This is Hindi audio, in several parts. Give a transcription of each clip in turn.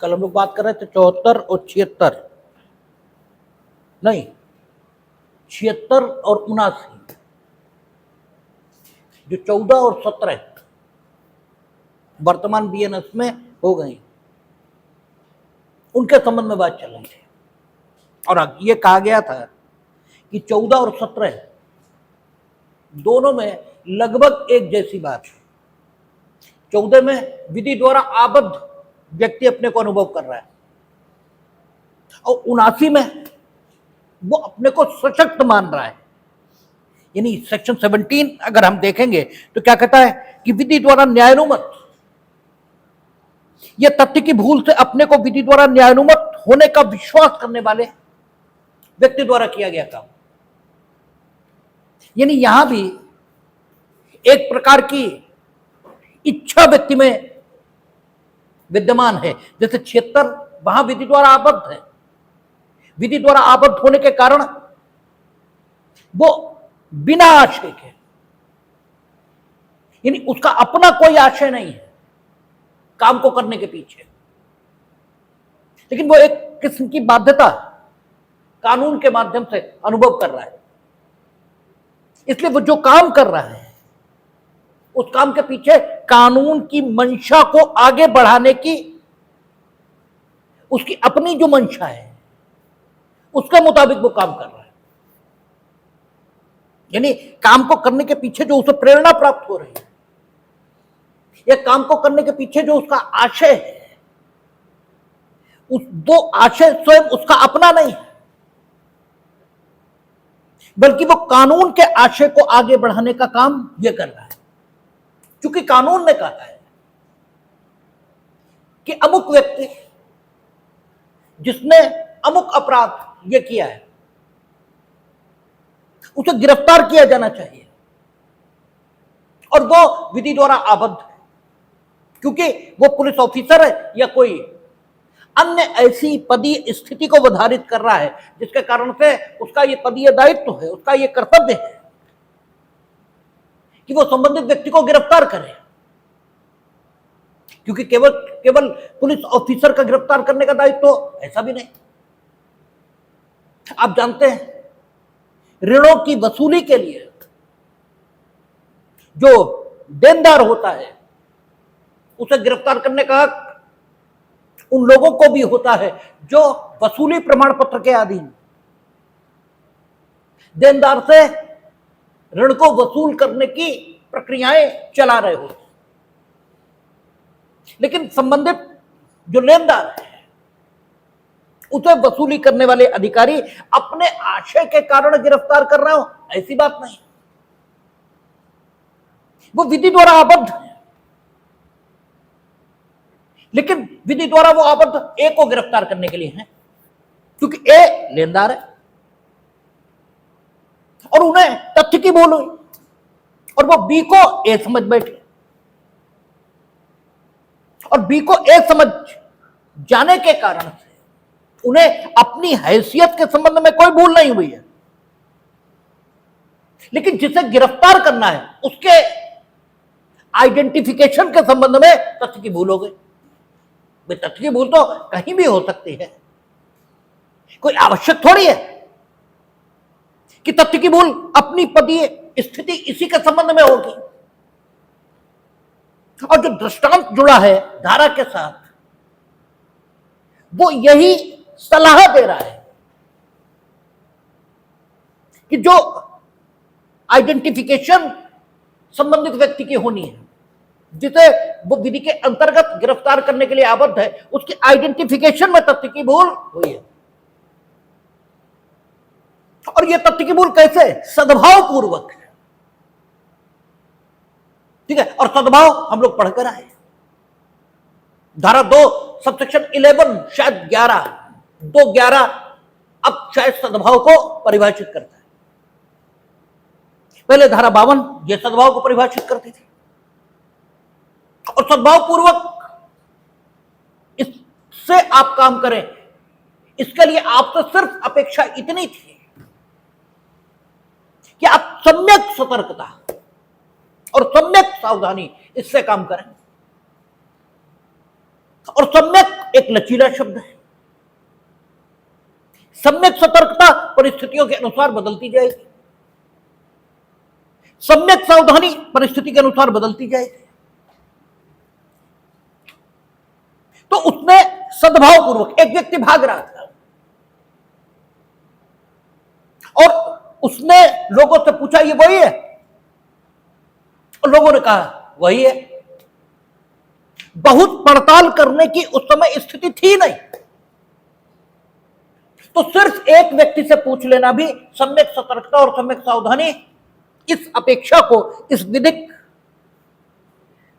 कल हम लोग बात कर रहे थे 74 और 76, नहीं 76 और 79, जो 14 और 17 वर्तमान बीएनएस में हो गई, उनके संबंध में बात चल रही थी। और ये कहा गया था कि 14 और 17 दोनों में लगभग एक जैसी बात है। 14 में विधि द्वारा आबद्ध व्यक्ति अपने को अनुभव कर रहा है, और 79 में वो अपने को सशक्त मान रहा है। यानी सेक्शन 17 अगर हम देखेंगे तो क्या कहता है कि विधि द्वारा न्यायानुमत, यह तथ्य की भूल से अपने को विधि द्वारा न्यायानुमत होने का विश्वास करने वाले व्यक्ति द्वारा किया गया काम। यानी यहां भी एक प्रकार की इच्छा व्यक्ति में विद्यमान है। जैसे 76 वहां विधि द्वारा आबद्ध है, विधि द्वारा आबद्ध होने के कारण वो बिना आशय के, यानी उसका अपना कोई आशय नहीं है काम को करने के पीछे, लेकिन वो एक किस्म की बाध्यता कानून के माध्यम से अनुभव कर रहा है। इसलिए वो जो काम कर रहा है उस काम के पीछे कानून की मंशा को आगे बढ़ाने की उसकी अपनी जो मंशा है उसके मुताबिक वो काम कर रहा है। यानी काम को करने के पीछे जो उसे प्रेरणा प्राप्त हो रही है, या काम को करने के पीछे जो उसका आशय है, वो आशय स्वयं उसका अपना नहीं है, बल्कि वो कानून के आशय को आगे बढ़ाने का काम ये कर रहा है। क्योंकि कानून ने कहा है कि अमुक व्यक्ति जिसने अमुक अपराध ये किया है उसे गिरफ्तार किया जाना चाहिए, और वो विधि द्वारा आबद्ध है, क्योंकि वो पुलिस ऑफिसर है या कोई अन्य ऐसी पदीय स्थिति को निर्धारित कर रहा है जिसके कारण से उसका ये पदीय दायित्व है, उसका ये कर्तव्य है कि वो संबंधित व्यक्ति को गिरफ्तार करे। क्योंकि केवल पुलिस ऑफिसर का गिरफ्तार करने का दायित्व ऐसा भी नहीं। आप जानते हैं ऋणों की वसूली के लिए जो देनदार होता है उसे गिरफ्तार करने का हक उन लोगों को भी होता है जो वसूली प्रमाण पत्र के अधीन देनदार से ऋण को वसूल करने की प्रक्रियाएं चला रहे हो। लेकिन संबंधित जो लेनदार है उसे वसूली करने वाले अधिकारी अपने आशय के कारण गिरफ्तार कर रहे हो, ऐसी बात नहीं। वो विधि द्वारा आबद्ध है, लेकिन विधि द्वारा वो आबद्ध ए को गिरफ्तार करने के लिए है, क्योंकि ए लेनदार है और उन्हें तथ्य की भूल हुई और वो बी को ए समझ बैठे, और बी को ए समझ जाने के कारण से उन्हें अपनी हैसियत के संबंध में कोई भूल नहीं हुई है, लेकिन जिसे गिरफ्तार करना है उसके आइडेंटिफिकेशन के संबंध में तथ्य की भूल हो गई। तथ्य की भूल तो कहीं भी हो सकती है, कोई आवश्यक थोड़ी है कि तथ्य की भूल अपनी पदीय स्थिति इसी के संबंध में होगी। और जो दृष्टांत जुड़ा है धारा के साथ वो यही सलाह दे रहा है कि जो आइडेंटिफिकेशन संबंधित व्यक्ति की होनी है, जिसे वो विधि के अंतर्गत गिरफ्तार करने के लिए आबद्ध है, उसकी आइडेंटिफिकेशन में तथ्य की भूल हुई है। और यह तथ्य की भूल कैसे? सद्भाव पूर्वक है, ठीक है। और सद्भाव हम लोग पढ़कर आए, धारा 2 सबसेक्शन 11 शायद 11 अब शायद सद्भाव को परिभाषित करता है। पहले धारा 52 ये सद्भाव को परिभाषित करती थी, और सद्भाव पूर्वक इससे आप काम करें, इसके लिए आपसे सिर्फ अपेक्षा इतनी थी कि आप सम्यक सतर्कता और सम्यक सावधानी इससे काम करें, और सम्यक एक एक लचीला शब्द है। सम्यक सतर्कता परिस्थितियों के अनुसार बदलती जाएगी, सम्यक सावधानी परिस्थिति के अनुसार बदलती जाएगी। तो उसने सद्भावपूर्वक, एक व्यक्ति भाग रहा था और उसने लोगों से पूछा ये वही है, और लोगों ने कहा वही है। बहुत पड़ताल करने की उस समय स्थिति थी नहीं, तो सिर्फ एक व्यक्ति से पूछ लेना भी सम्यक सतर्कता और सम्यक सावधानी इस अपेक्षा को, इस विधिक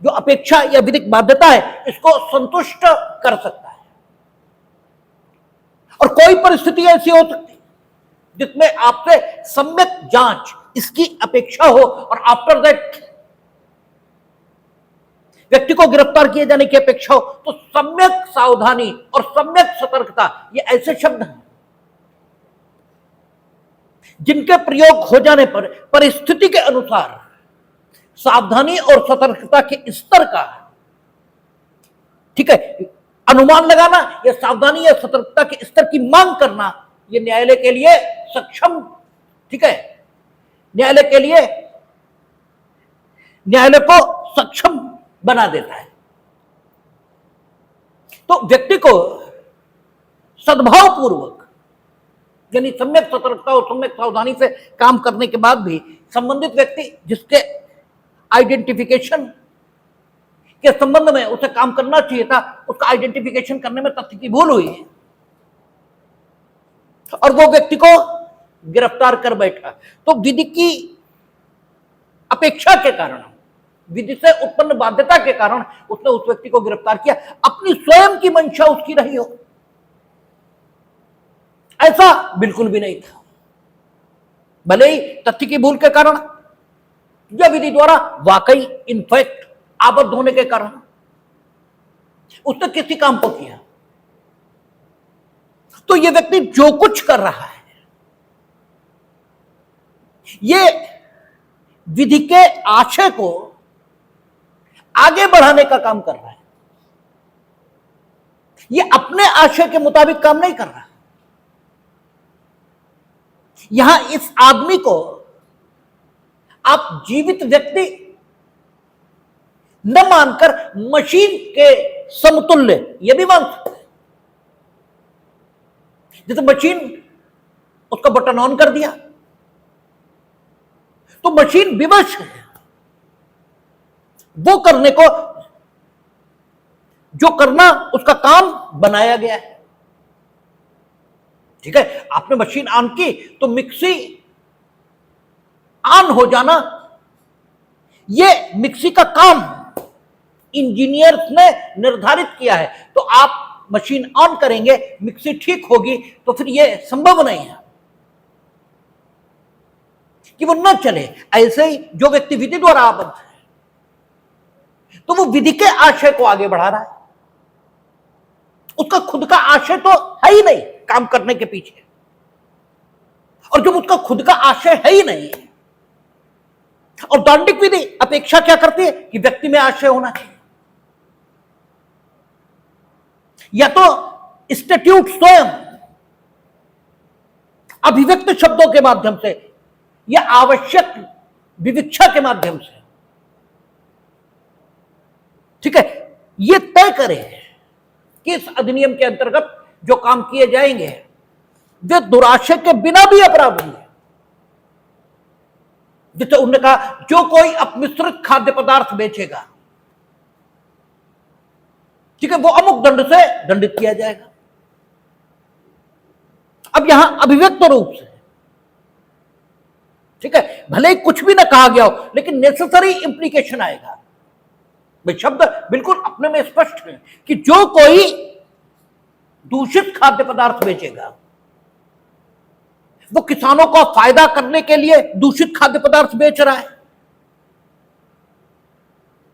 जो अपेक्षा या विधिक बाध्यता है, इसको संतुष्ट कर सकता है। और कोई परिस्थिति ऐसी हो सकती है जिसमें आपसे सम्यक जांच इसकी अपेक्षा हो, और आफ्टर दैट व्यक्ति को गिरफ्तार किए जाने की अपेक्षा हो। तो सम्यक सावधानी और सम्यक सतर्कता ये ऐसे शब्द हैं जिनके प्रयोग हो जाने पर परिस्थिति के अनुसार सावधानी और सतर्कता के स्तर का, ठीक है, अनुमान लगाना या सावधानी या सतर्कता के स्तर की मांग करना, यह न्यायालय के लिए सक्षम, ठीक है, न्यायालय के लिए, न्यायालय को सक्षम बना देता है। तो व्यक्ति को सद्भावपूर्वक, यानी सम्यक सतर्कता और सम्यक सावधानी से काम करने के बाद भी संबंधित व्यक्ति जिसके आइडेंटिफिकेशन के संबंध में उसे काम करना चाहिए था, उसका आइडेंटिफिकेशन करने में तथ्य की भूल हुई और वो व्यक्ति को गिरफ्तार कर बैठा। तो विधि की अपेक्षा के कारण, विधि से उत्पन्न बाध्यता के कारण उसने उस व्यक्ति को गिरफ्तार किया, अपनी स्वयं की मंशा उसकी रही हो, ऐसा बिल्कुल भी नहीं था। भले ही तथ्य की भूल के कारण या विधि द्वारा वाकई इनफैक्ट आबद्ध होने के कारण उसने किसी काम को किया, तो यह व्यक्ति जो कुछ कर रहा है ये विधि के आशय को आगे बढ़ाने का काम कर रहा है, ये अपने आशय के मुताबिक काम नहीं कर रहा। यहां इस आदमी को आप जीवित व्यक्ति न मानकर मशीन के समतुल्य यह भी मान सकते हैं। जैसे मशीन, उसका बटन ऑन कर दिया तो मशीन विवश है वो करने को, जो करना उसका काम बनाया गया है, ठीक है। आपने मशीन ऑन की तो मिक्सी ऑन हो जाना, यह मिक्सी का काम इंजीनियर्स ने निर्धारित किया है। तो आप मशीन ऑन करेंगे, मिक्सी ठीक होगी, तो फिर यह संभव नहीं है कि वो न चले। ऐसे ही जो व्यक्ति विधि द्वारा आबद्ध है तो वो विधि के आशय को आगे बढ़ा रहा है, उसका खुद का आशय तो है ही नहीं काम करने के पीछे, और जब उसका खुद का आशय है ही नहीं, और दंडिक विधि अपेक्षा क्या करती है कि व्यक्ति में आशय होना चाहिए, या तो स्टैट्यूट स्वयं अभिव्यक्त शब्दों के माध्यम से या आवश्यक विविक्षा के माध्यम से, ठीक है, यह तय करे कि इस अधिनियम के अंतर्गत जो काम किए जाएंगे वे दुराशय के बिना भी अपराध होंगे। जैसे उन्होंने कहा जो कोई अपमिश्रित खाद्य पदार्थ बेचेगा, ठीक है, वो अमुक दंड से दंडित किया जाएगा। अब यहां अभिव्यक्त रूप से, ठीक है, भले ही कुछ भी ना कहा गया हो लेकिन नेसेसरी इंप्लीकेशन आएगा। भाई शब्द बिल्कुल अपने में स्पष्ट है कि जो कोई दूषित खाद्य पदार्थ बेचेगा वो किसानों का फायदा करने के लिए दूषित खाद्य पदार्थ बेच रहा है,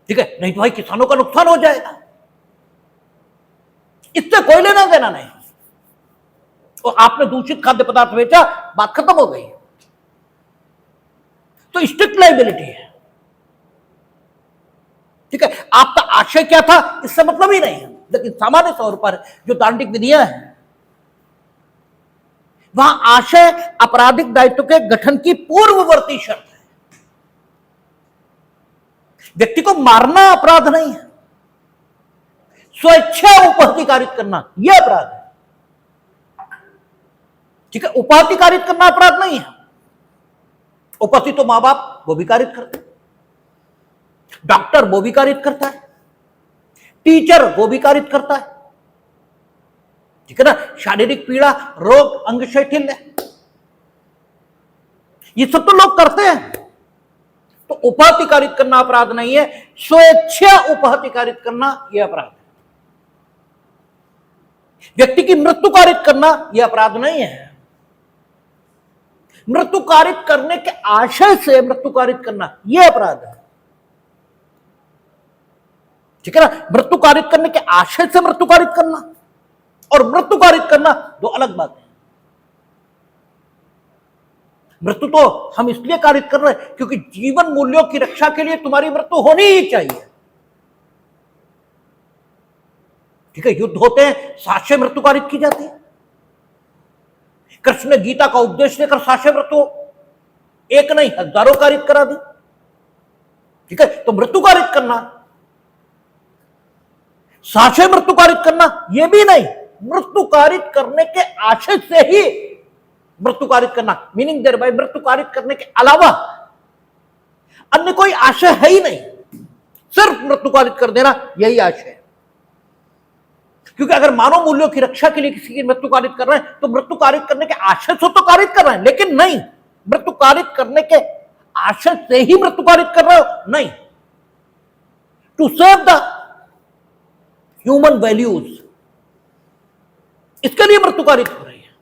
ठीक है, नहीं तो भाई किसानों का नुकसान हो जाएगा, इससे कोई लेना देना नहीं। और आपने दूषित खाद्य पदार्थ बेचा, बात खत्म हो गई, तो स्ट्रिक्ट लायबिलिटी है, ठीक है। आपका आशय क्या था इससे मतलब ही नहीं है, लेकिन सामान्य तौर पर जो दांडिक विधियां हैं वहां आशय आपराधिक दायित्व के गठन की पूर्ववर्ती शर्त है। व्यक्ति को मारना अपराध नहीं है, स्वेच्छा उपहति कारित करना यह अपराध है। ठीक है, उपहति कारित करना अपराध नहीं है। उपहति तो मां बाप वो भी कारित करते हैं, डॉक्टर वो भी कारित करता है, टीचर वो भी कारित करता है। ठीक है ना, शारीरिक पीड़ा, रोग, अंग शैथिल्य, ये सब तो लोग करते हैं। तो उपहति कारित करना अपराध नहीं है, स्वेच्छा उपहति कारित करना यह अपराध है। व्यक्ति की मृत्यु कारित करना यह अपराध नहीं है। मृत्यु कारित करने के आशय से मृत्यु कारित करना यह अपराध है। ठीक है ना, मृत्यु कारित करने के आशय से मृत्यु कारित करना और मृत्यु कारित करना दो अलग बात है। मृत्यु तो हम इसलिए कारित कर रहे हैं क्योंकि जीवन मूल्यों की रक्षा के लिए तुम्हारी मृत्यु होनी ही चाहिए। ठीक है, युद्ध होते हैं, साक्ष्य मृत्यु कारित की जाती है। कृष्ण ने गीता का उपदेश देकर साक्ष्य मृत्यु एक नहीं हजारों कारित करा दी। ठीक है, तो मृत्यु कारित करना, साक्ष्य मृत्यु कारित करना यह भी नहीं, मृत्यु कारित करने के आशय से ही मृत्यु कारित करना, मीनिंग देयर बाय मृत्यु कारित करने के अलावा अन्य कोई आशय है ही नहीं, सिर्फ मृत्यु कारित कर देना यही आशय है। क्योंकि अगर मानव मूल्यों की रक्षा के लिए किसी की मृत्यु कारित कर रहे हैं तो मृत्यु कारित करने के आशय से तो कारित कर रहे हैं, लेकिन नहीं मृत्यु कारित करने के आशय से ही मृत्यु कारित कर रहे हो, नहीं, to save the human values, इसके लिए मृत्यु कारित हो रही है,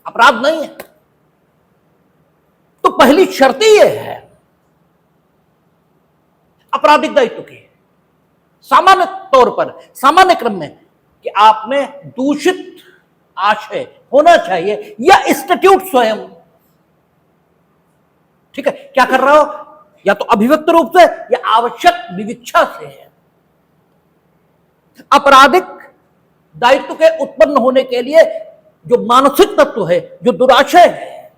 अपराध नहीं है। तो पहली शर्त ही यह है आपराधिक दायित्व की, सामान्य तौर पर, सामान्य क्रम में, कि आप में दूषित आशय होना चाहिए या इंस्टीट्यूट स्वयं, ठीक है, क्या कर रहा हो, या तो अभिव्यक्त रूप से या आवश्यक विविक्षा से है। आपराधिक दायित्व के उत्पन्न होने के लिए जो मानसिक तत्व है, जो दुराशय है,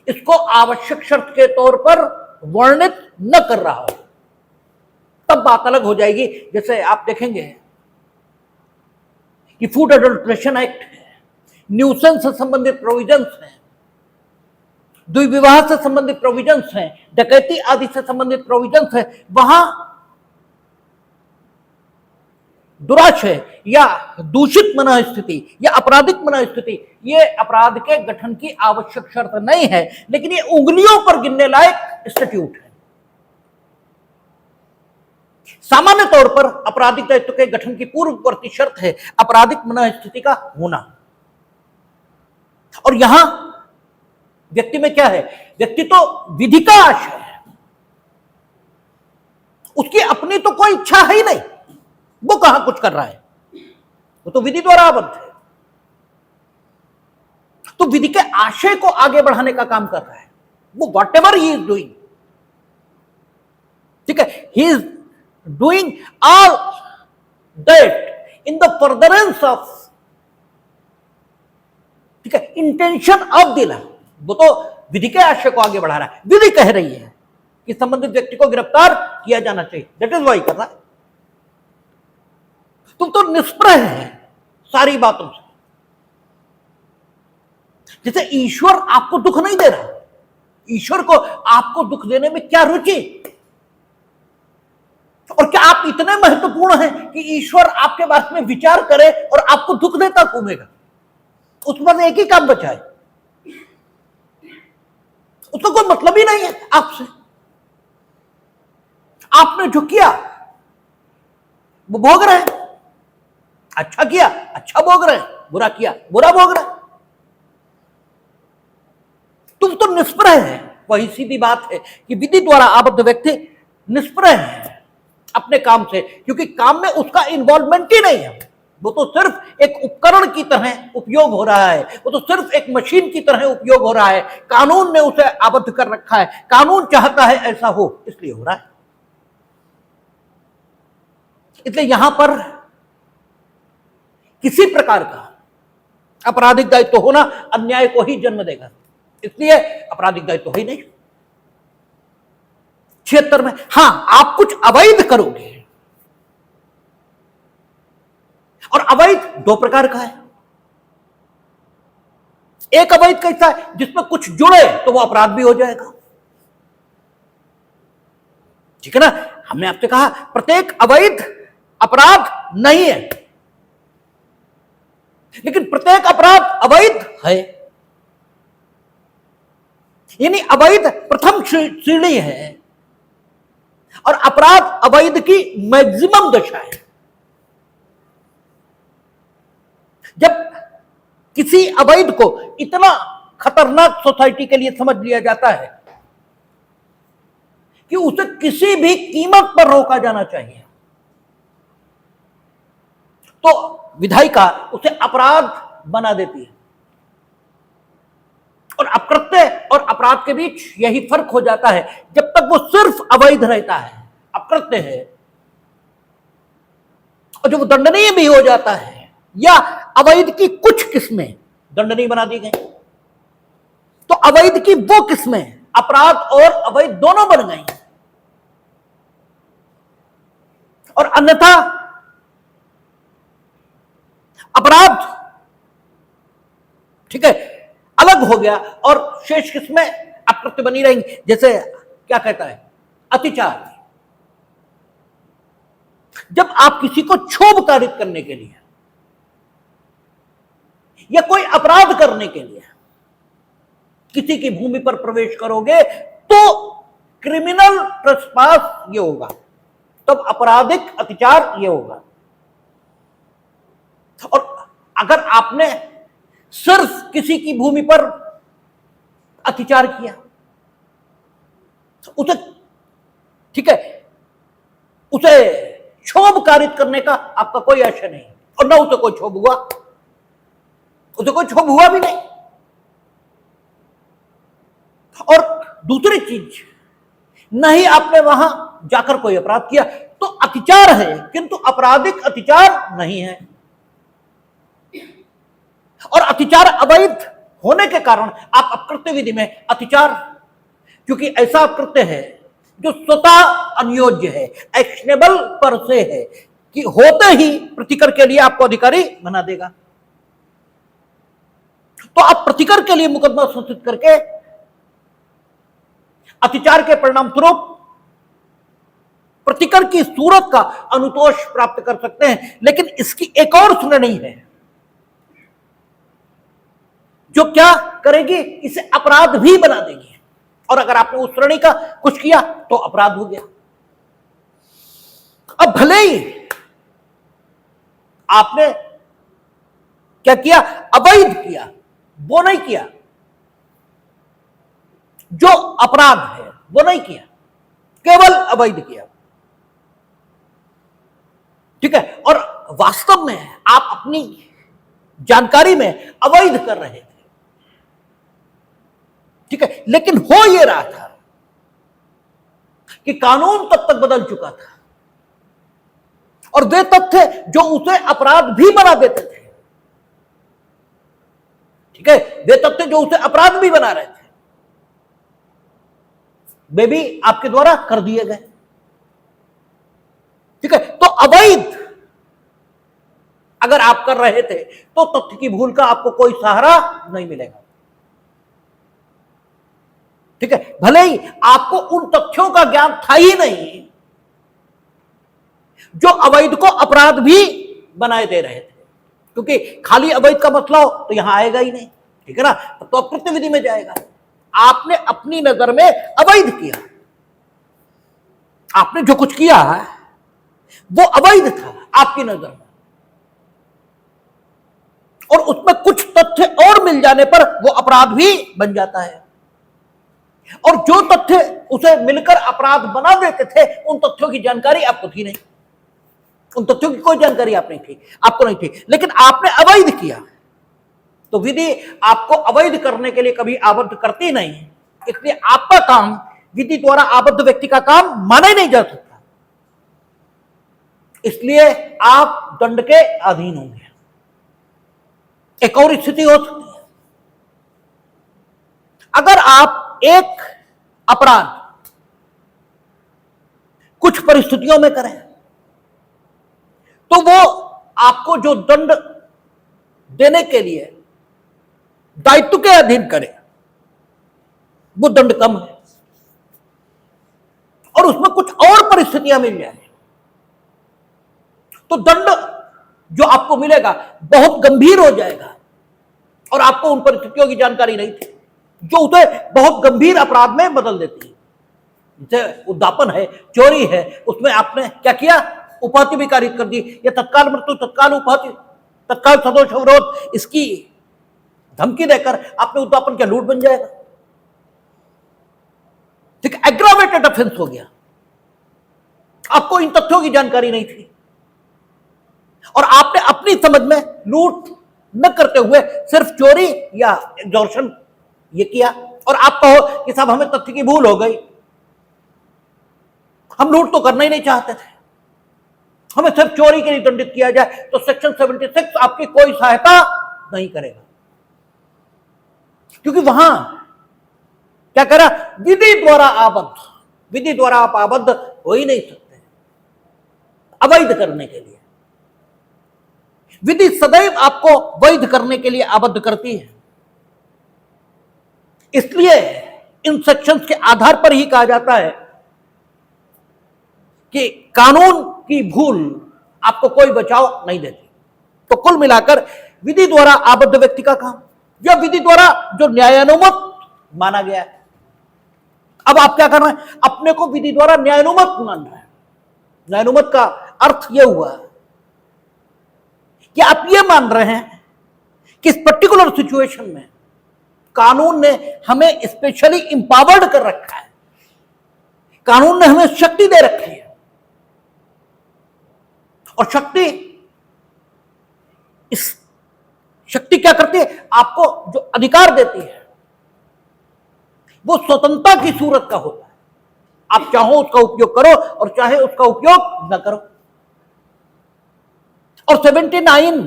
इसको आवश्यक शर्त के तौर पर वर्णित न कर रहा हो, तब बात अलग हो जाएगी। जैसे आप देखेंगे कि फूड एडल्ट्रेशन एक्ट है, न्यूसेंस से संबंधित प्रोविजंस हैं, द्विविवाह से संबंधित प्रोविजंस हैं, डकैती आदि से संबंधित प्रोविजंस हैं, वहां दुराशय या दूषित मनःस्थिति या आपराधिक मनःस्थिति ये अपराध के गठन की आवश्यक शर्त नहीं है, लेकिन ये उंगलियों पर गिनने लायक इंस्टीट्यूट है। सामान्य तौर पर आपराधिक दायित्व के गठन की पूर्ववर्ती शर्त है आपराधिक मनःस्थिति का होना। और यहां व्यक्ति में क्या है, व्यक्ति तो विधि का आशय है, उसकी अपनी तो कोई इच्छा है ही नहीं, वो कहां कुछ कर रहा है, वो तो विधि द्वारा आबद्ध है। तो विधि के आशय को आगे बढ़ाने का काम कर रहा है वो, what ever he is doing, ठीक है, he is doing all that in the furtherance of, ठीक है, इंटेंशन ऑफ द लॉ, वो तो विधि के आशय को आगे बढ़ा रहा है। विधि कह रही है कि संबंधित व्यक्ति को गिरफ्तार किया जाना चाहिए, दैट इज व्हाई कर रहा है। तुम तो निष्प्रह है सारी बातों से, जैसे ईश्वर आपको दुख नहीं दे रहा, ईश्वर को आपको दुख देने में क्या रुचि, और क्या आप इतने महत्वपूर्ण हैं कि ईश्वर आपके बारे में विचार करे और आपको दुख देता घूमेगा, उस पर एक ही काम बचा है, उसका कोई मतलब ही नहीं है आपसे। आपने जो किया वो भोग रहे हैं, अच्छा किया अच्छा भोग रहे हैं, बुरा किया बुरा भोग रहे हैं। तुम तो निष्प्रह है। वही सीधी बात है कि विधि द्वारा आबद्ध व्यक्ति निष्प्रह है अपने काम से, क्योंकि काम में उसका इन्वॉल्वमेंट ही नहीं है, वो तो सिर्फ एक उपकरण की तरह उपयोग हो रहा है, वो तो सिर्फ एक मशीन की तरह उपयोग हो रहा है। कानून ने उसे आबद्ध कर रखा है, कानून चाहता है ऐसा हो, इसलिए हो रहा है। इसलिए यहां पर किसी प्रकार का आपराधिक दायित्व होना अन्याय को ही जन्म देगा, इसलिए आपराधिक दायित्व ही नहीं। 76 में हां, आप कुछ अवैध करोगे, और अवैध दो प्रकार का है। एक अवैध कैसा है, जिसमें कुछ जुड़े तो वो अपराध भी हो जाएगा, ठीक है ना। हमने आपसे कहा प्रत्येक अवैध अपराध नहीं है, लेकिन प्रत्येक अपराध अवैध है, यानी अवैध प्रथम श्रेणी है और अपराध अवैध की मैक्सिमम दशा है। जब किसी अवैध को इतना खतरनाक सोसाइटी के लिए समझ लिया जाता है कि उसे किसी भी कीमत पर रोका जाना चाहिए, तो विधायिका उसे अपराध बना देती है। और अकृत्य और अपराध के बीच यही फर्क हो जाता है, जब तक वो सिर्फ अवैध रहता है, अकृत्य है, और जब वो दंडनीय भी हो जाता है या अवैध की कुछ किस्में दंडनीय बना दी गई, तो अवैध की वो किस्में अपराध और अवैध दोनों बन गई, और अन्यथा अपराध, ठीक है, अलग हो गया और शेष किस्में अकृत्य बनी रहेंगी। जैसे क्या कहता है अतिचार, जब आप किसी को क्षोभ कारित करने के लिए या कोई अपराध करने के लिए किसी की भूमि पर प्रवेश करोगे तो क्रिमिनल ट्रेसपास ये होगा, तब आपराधिक अतिचार ये होगा। और अगर आपने सिर्फ किसी की भूमि पर अतिचार किया तो उसे, ठीक है, उसे क्षोभ कारित करने का आपका कोई आशय नहीं, और न उसे कोई क्षोभ हुआ, उसे कोई क्षोभ हुआ भी नहीं। और दूसरी चीज, नहीं आपने वहां जाकर कोई अपराध किया तो अतिचार है, किंतु आपराधिक अतिचार नहीं है। और अतिचार अवैध होने के कारण आप अपकृत्य विधि में अतिचार, क्योंकि ऐसा अपकृत्य है जो स्वतः अनियोज्य है, एक्शनेबल पर से है, कि होते ही प्रतिकर के लिए आपको अधिकारी बना देगा, तो आप प्रतिकर के लिए मुकदमा संस्थित करके अतिचार के परिणाम स्वरूप प्रतिकर की सूरत का अनुतोष प्राप्त कर सकते हैं। लेकिन इसकी एक और श्रेणी है जो क्या करेगी, इसे अपराध भी बना देगी, और अगर आपने उस श्रेणी का कुछ किया तो अपराध हो गया। अब भले ही आपने क्या किया, अवैध किया, वो नहीं किया, जो अपराध है वो नहीं किया, केवल अवैध किया, ठीक है। और वास्तव में आप अपनी जानकारी में अवैध कर रहे थे, ठीक है, लेकिन हो यह रहा था कि कानून तब तक बदल चुका था और वे तथ्य जो उसे अपराध भी बना देते थे, ठीक है, वे तथ्य जो उसे अपराध भी बना रहे थे, वे भी आपके द्वारा कर दिए गए, ठीक है। तो अवैध अगर आप कर रहे थे तो तथ्य की भूल का आपको कोई सहारा नहीं मिलेगा, ठीक है। भले ही आपको उन तथ्यों का ज्ञान था ही नहीं जो अवैध को अपराध भी बनाए दे रहे थे, क्योंकि खाली अवैध का मतलब हो तो यहां आएगा ही नहीं, ठीक है ना, तो अपकृत्य विधि में जाएगा। आपने अपनी नजर में अवैध किया, आपने जो कुछ किया है वो अवैध था आपकी नजर में, और उसमें कुछ तथ्य और मिल जाने पर वो अपराध भी बन जाता है, और जो तथ्य उसे मिलकर अपराध बना देते थे उन तथ्यों की जानकारी आपको थी नहीं, उन तथ्यों की कोई जानकारी आपको नहीं थी, लेकिन आपने अवैध किया तो विधि आपको अवैध करने के लिए कभी आबद्ध करती नहीं, इसलिए आपका काम विधि द्वारा आबद्ध व्यक्ति का काम माना ही नहीं जा सकता, इसलिए आप दंड के अधीन होंगे। एक और स्थिति हो सकती है, अगर आप एक अपराध कुछ परिस्थितियों में करें तो वो आपको जो दंड देने के लिए दायित्व के अधीन करे वो दंड कम है, और उसमें कुछ और परिस्थितियां मिल जाए तो दंड जो आपको मिलेगा बहुत गंभीर हो जाएगा, और आपको उन परिस्थितियों की जानकारी नहीं थी जो उसे बहुत गंभीर अपराध में बदल देती है। जैसे उद्दापन है, चोरी है, उसमें आपने क्या किया, उपाधि भी कारित कर दी, ये तत्काल मृत्यु, तत्काल उपाधि, तत्काल सदोष अवरोध, इसकी धमकी देकर आपने उद्दापन क्या लूट बन जाएगा। ठीक, एग्रावेटेड ऑफेंस हो गया, आपको इन तथ्यों की जानकारी नहीं थी और आपने अपनी समझ में लूट न करते हुए सिर्फ चोरी या एक्सटॉर्शन ये किया, और आप कहो कि साहब हमें तथ्य की भूल हो गई, हम लूट तो करना ही नहीं चाहते थे, हमें सिर्फ चोरी के लिए दंडित किया जाए, तो सेक्शन 76 आपकी कोई सहायता नहीं करेगा, क्योंकि वहां क्या करा, विधि द्वारा आबद्ध, विधि द्वारा आप आबद्ध हो ही नहीं सकते अवैध करने के लिए। विधि सदैव आपको वैध करने के लिए आबद्ध करती है, इसलिए इन सेक्शंस के आधार पर ही कहा जाता है कि कानून की भूल आपको कोई बचाव नहीं देती। तो कुल मिलाकर विधि द्वारा आबद्ध व्यक्ति का काम या विधि द्वारा जो न्यायानुमत माना गया है, अब आप क्या कर रहे हैं, अपने को विधि द्वारा न्यायानुमत मान रहे हैं। न्यायानुमत का अर्थ यह हुआ कि आप ये मान रहे हैं कि इस पर्टिकुलर सिचुएशन में कानून ने हमें स्पेशली इंपावर्ड कर रखा है, कानून ने हमें शक्ति दे रखी है, और इस शक्ति क्या करती है, आपको जो अधिकार देती है वो स्वतंत्रता की सूरत का होता है, आप चाहो उसका उपयोग करो और चाहे उसका उपयोग न करो। और 79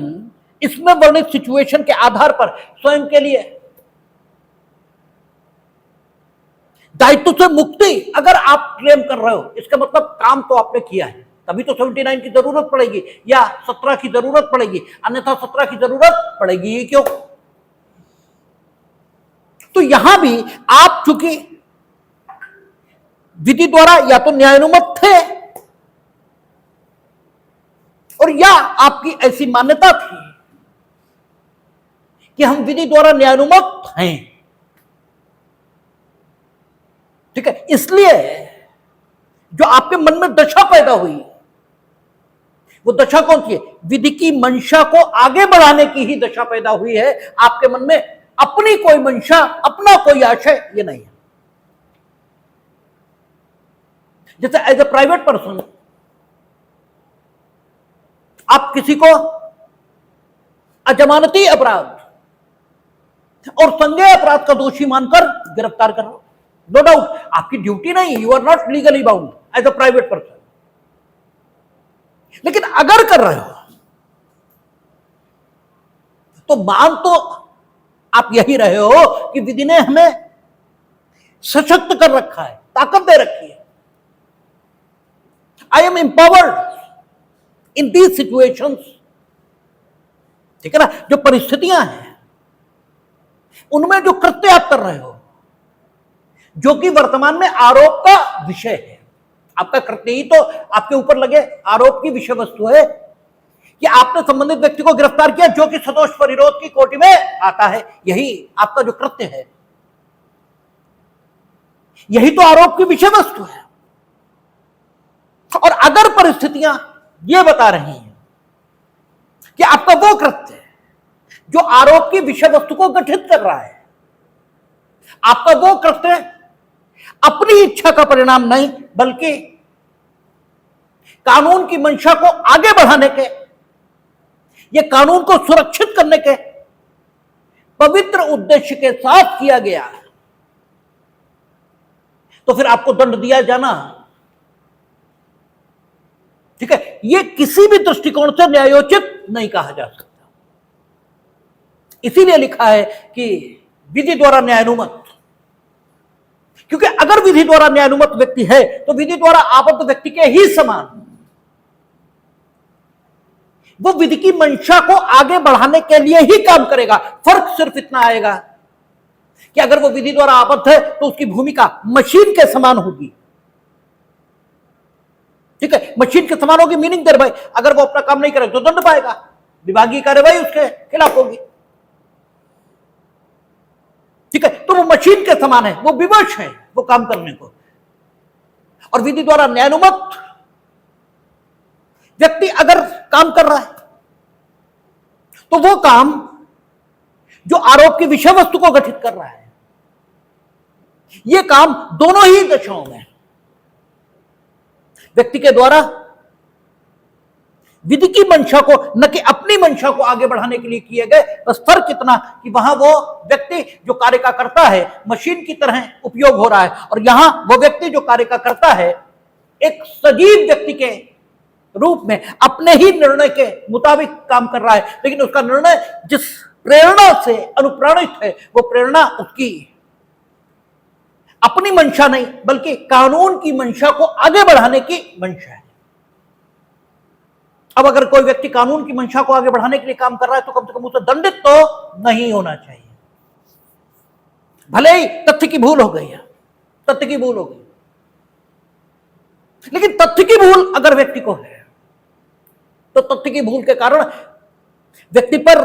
इसमें वर्णित सिचुएशन के आधार पर स्वयं के लिए दायित्व से मुक्ति अगर आप क्लेम कर रहे हो, इसका मतलब काम तो आपने किया है, तभी तो 79 की जरूरत पड़ेगी या 17 की जरूरत पड़ेगी, अन्यथा 17 की जरूरत पड़ेगी ही क्यों। तो यहां भी आप चूंकि विधि द्वारा या तो न्यायानुमत थे और या आपकी ऐसी मान्यता थी कि हम विधि द्वारा न्यायानुमत हैं, ठीक है, इसलिए जो आपके मन में दशा पैदा हुई वो दशा कौन सी है, विधि की मंशा को आगे बढ़ाने की ही दशा पैदा हुई है, आपके मन में अपनी कोई मंशा, अपना कोई आशय ये नहीं है। जैसे एज ए प्राइवेट पर्सन आप किसी को अजमानती अपराध और संज्ञेय अपराध का दोषी मानकर गिरफ्तार कर रहे हो, नो डाउट आपकी ड्यूटी नहीं, you are not legally bound as a private person, लेकिन अगर कर रहे हो तो मान तो आप यही रहे हो कि विधि ने हमें सशक्त कर रखा है, ताकत दे रखी है, I am empowered in these situations, ठीक है ना। जो परिस्थितियां हैं उनमें जो कृत्य आप कर रहे हो, जो कि वर्तमान में आरोप का विषय है, आपका कृत्य ही तो आपके ऊपर लगे आरोप की विषय वस्तु है कि आपने संबंधित व्यक्ति को गिरफ्तार किया जो कि सदोष परिरोध की कोटि में आता है, यही आपका जो कृत्य है, यही तो आरोप की विषय वस्तु है। और अगर परिस्थितियां यह बता रही हैं कि आपका वो कृत्य जो आरोप की विषय वस्तु को गठित कर रहा है, आपका वो कृत्य अपनी इच्छा का परिणाम नहीं बल्कि कानून की मंशा को आगे बढ़ाने के, ये कानून को सुरक्षित करने के पवित्र उद्देश्य के साथ किया गया, तो फिर आपको दंड दिया जाना, ठीक है, ये किसी भी दृष्टिकोण से न्यायोचित नहीं कहा जा सकता। इसीलिए लिखा है कि विधि द्वारा न्यायानुमत, क्योंकि अगर विधि द्वारा न्यायानुमत व्यक्ति है तो विधि द्वारा आबद्ध व्यक्ति के ही समान वो विधि की मंशा को आगे बढ़ाने के लिए ही काम करेगा। फर्क सिर्फ इतना आएगा कि अगर वो विधि द्वारा आबद्ध है तो उसकी भूमिका मशीन के समान होगी। ठीक है, मशीन के समान होगी, मीनिंग देर भाई अगर वो अपना काम नहीं करे तो दंड पाएगा, विभागीय कार्यवाही उसके खिलाफ होगी। ठीक है, तो वो मशीन के समान है, वो विवश है वो काम करने को। और विधि द्वारा न्यायानुमत व्यक्ति अगर काम कर रहा है तो वो काम जो आरोप की विषय वस्तु को गठित कर रहा है, ये काम दोनों ही दशाओं में व्यक्ति के द्वारा विधि की मंशा को न कि अपनी मंशा को आगे बढ़ाने के लिए किए गए। बस फर्क इतना कि वहां वो व्यक्ति जो कार्य का करता है मशीन की तरह उपयोग हो रहा है, और यहां वो व्यक्ति जो कार्य का करता है एक सजीव व्यक्ति के रूप में अपने ही निर्णय के मुताबिक काम कर रहा है, लेकिन उसका निर्णय जिस प्रेरणा से अनुप्राणित है वो प्रेरणा उसकी अपनी मंशा नहीं बल्कि कानून की मंशा को आगे बढ़ाने की मंशा है। अब अगर कोई व्यक्ति कानून की मंशा को आगे बढ़ाने के लिए काम कर रहा है तो कम से कम उसे दंडित तो नहीं होना चाहिए। भले ही तथ्य की भूल हो गई है, तथ्य की भूल हो गई, लेकिन तथ्य की भूल अगर व्यक्ति को है तो तथ्य की भूल के कारण व्यक्ति पर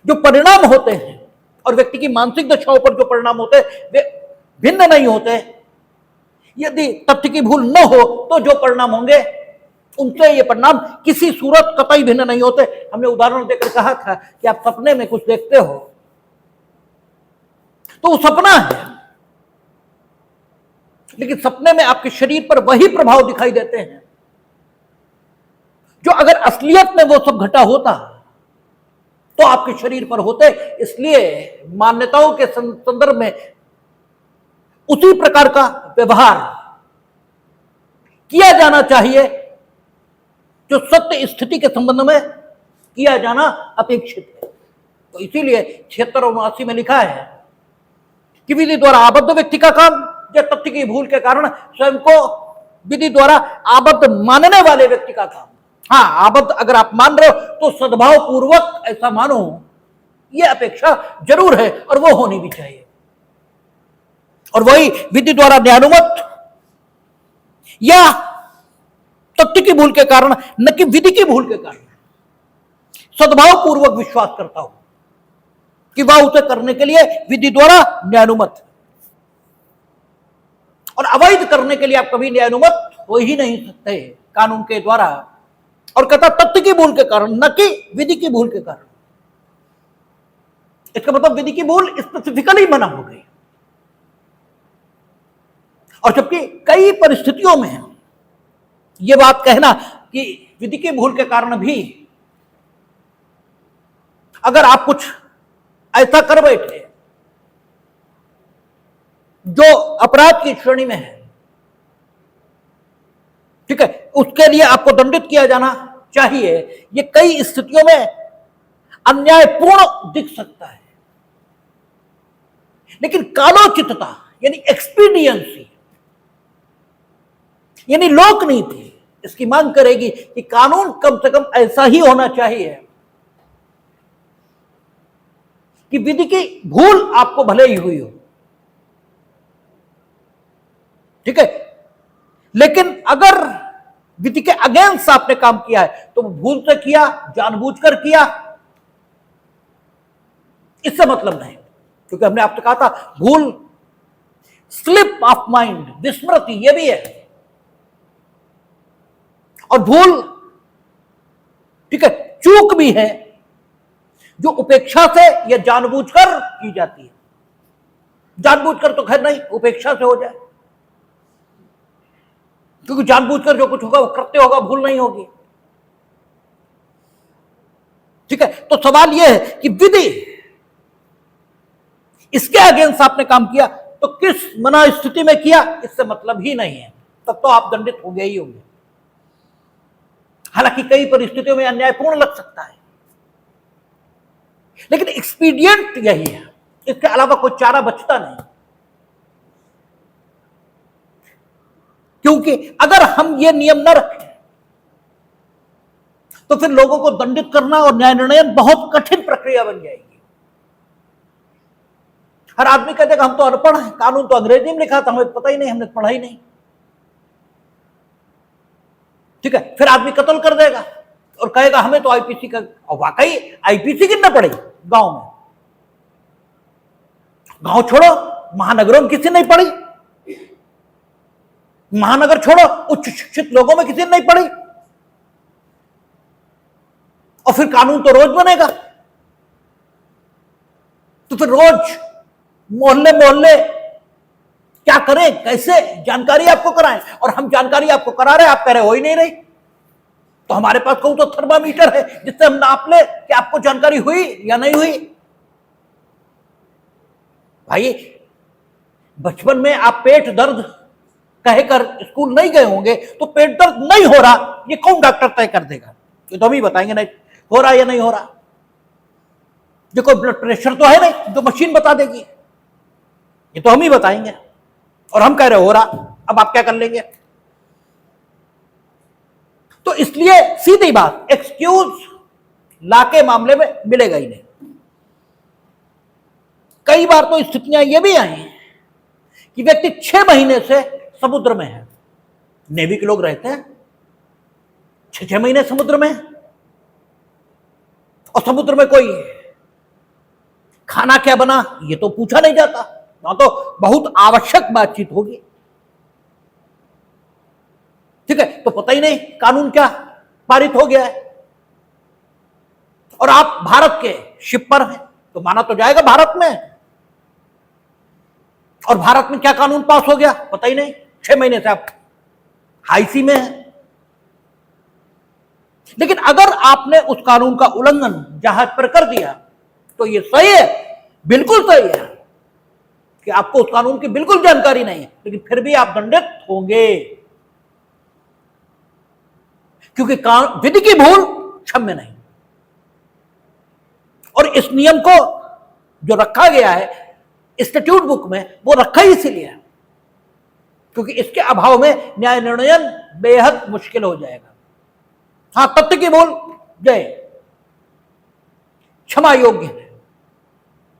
जो परिणाम होते हैं और व्यक्ति की मानसिक दशाओं पर जो परिणाम होते हैं वे भिन्न नहीं होते। यदि तथ्य की भूल न हो तो जो परिणाम होंगे उनसे ये परिणाम किसी सूरत कतई भिन्न नहीं होते। हमने उदाहरण देकर कहा था कि आप सपने में कुछ देखते हो तो वो सपना है, लेकिन सपने में आपके शरीर पर वही प्रभाव दिखाई देते हैं जो अगर असलियत में वो सब घटा होता तो आपके शरीर पर होते। इसलिए मान्यताओं के संदर्भ में उसी प्रकार का व्यवहार किया जाना चाहिए जो सत्य स्थिति के संबंध में किया जाना अपेक्षित है। तो इसीलिए 76 और 79 में लिखा है कि विधि द्वारा आबद्ध व्यक्ति का काम या तथ्य की भूल के कारण स्वयं को विधि द्वारा आबद्ध मानने वाले व्यक्ति का काम। हाँ, आबद्ध अगर आप मान रहे हो तो सद्भाव पूर्वक ऐसा मानो, यह अपेक्षा जरूर है और वो होनी भी चाहिए। और वही विधि द्वारा न्यायानुमत या तथ्य की भूल के कारण न कि विधि की भूल के कारण सद्भाव पूर्वक विश्वास करता हूं कि वह उसे करने के लिए विधि द्वारा न्यायानुमत, और अवैध करने के लिए आप कभी न्यायानुमत हो ही नहीं सकते कानून के द्वारा। और कहता तथ्य की भूल के कारण न कि विधि की भूल के कारण। इसका मतलब विधि की भूल स्पेसिफिकली मना हो गई, और जबकि कई परिस्थितियों में यह बात कहना कि विधि की भूल के कारण भी अगर आप कुछ ऐसा कर बैठे जो अपराध की श्रेणी में है, ठीक है, उसके लिए आपको दंडित किया जाना चाहिए। ये कई स्थितियों में अन्यायपूर्ण दिख सकता है, लेकिन कालोचितता यानी एक्सपीडियंसी यानी लोक नीति इसकी मांग करेगी कि कानून कम से कम ऐसा ही होना चाहिए कि विधि की भूल आपको भले ही हुई हो, ठीक है, लेकिन अगर विधि के अगेंस्ट आपने काम किया है तो भूल से किया, जानबूझकर किया, इससे मतलब नहीं। क्योंकि हमने आपसे कहा था भूल स्लिप ऑफ माइंड, विस्मृति, यह भी है, और भूल ठीक है चूक भी है जो उपेक्षा से या जानबूझकर की जाती है। जानबूझकर तो खैर नहीं, उपेक्षा से हो जाए, क्योंकि जानबूझकर जो कुछ होगा वो करते होगा, भूल नहीं होगी। ठीक है, तो सवाल यह है कि विधि इसके अगेंस्ट आपने काम किया तो किस मना स्थिति में किया, इससे मतलब ही नहीं है, तब तो आप दंडित हो गए ही होंगे। हालांकि कई परिस्थितियों में अन्यायपूर्ण लग सकता है, लेकिन एक्सपीडियंट यही है, इसके अलावा कोई चारा बचता नहीं। क्योंकि अगर हम ये नियम न रखें तो फिर लोगों को दंडित करना और न्याय निर्णय बहुत कठिन प्रक्रिया बन जाएगी। हर आदमी कहते हम तो अनपढ़ हैं, कानून तो अंग्रेजी में लिखा था, हमें पता ही नहीं, हमने पढ़ा ही नहीं। ठीक है, फिर आदमी कत्ल कर देगा और कहेगा हमें तो आईपीसी का, और वाकई आईपीसी कितना पड़े गांव में, गांव छोड़ो महानगरों में किसी नहीं पढ़ी, महानगर छोड़ो उच्च शिक्षित लोगों में किसी ने नहीं पढ़ी, और फिर कानून तो रोज बनेगा। तो फिर रोज मोहल्ले मोहल्ले क्या करें, कैसे जानकारी आपको कराएं, और हम जानकारी आपको करा रहे, आप कह रहे हो ही नहीं रही। तो हमारे पास कहूं तो थर्मामीटर है जिससे हम नाप ले कि आपको जानकारी हुई या नहीं हुई। भाई बचपन में आप पेट दर्द कहकर स्कूल नहीं गए होंगे तो पेट दर्द नहीं हो रहा ये कौन डॉक्टर तय कर देगा? ये तो हम ही बताएंगे नहीं हो रहा या नहीं हो रहा। जो कोई ब्लड प्रेशर तो है नहीं जो मशीन बता देगी, ये तो हम ही बताएंगे, और हम कह रहे हो रहा, अब आप क्या कर लेंगे? तो इसलिए सीधी बात, एक्सक्यूज ला के मामले में मिलेगा ही नहीं। कई बार तो स्थितियां ये भी आई कि व्यक्ति 6 महीने से समुद्र में है, नेवी के लोग रहते हैं 6 महीने समुद्र में, और समुद्र में कोई खाना क्या बना ये तो पूछा नहीं जाता, वहां तो बहुत आवश्यक बातचीत होगी। ठीक है, तो पता ही नहीं कानून क्या पारित हो गया है, और आप भारत के शिप पर हैं तो माना तो जाएगा भारत में, और भारत में क्या कानून पास हो गया पता ही नहीं, 6 महीने से आप हाई सी में हैं। लेकिन अगर आपने उस कानून का उल्लंघन जहाज पर कर दिया तो ये सही है, बिल्कुल सही है कि आपको उस कानून की बिल्कुल जानकारी नहीं है, लेकिन फिर भी आप दंडित होंगे, क्योंकि विधि की भूल क्षम्य नहीं। और इस नियम को जो रखा गया है स्टैट्यूट बुक में, वो रखा ही इसीलिए है क्योंकि इसके अभाव में न्याय निर्णयन बेहद मुश्किल हो जाएगा। हां, तथ्य की भूल जय क्षमा योग्य है।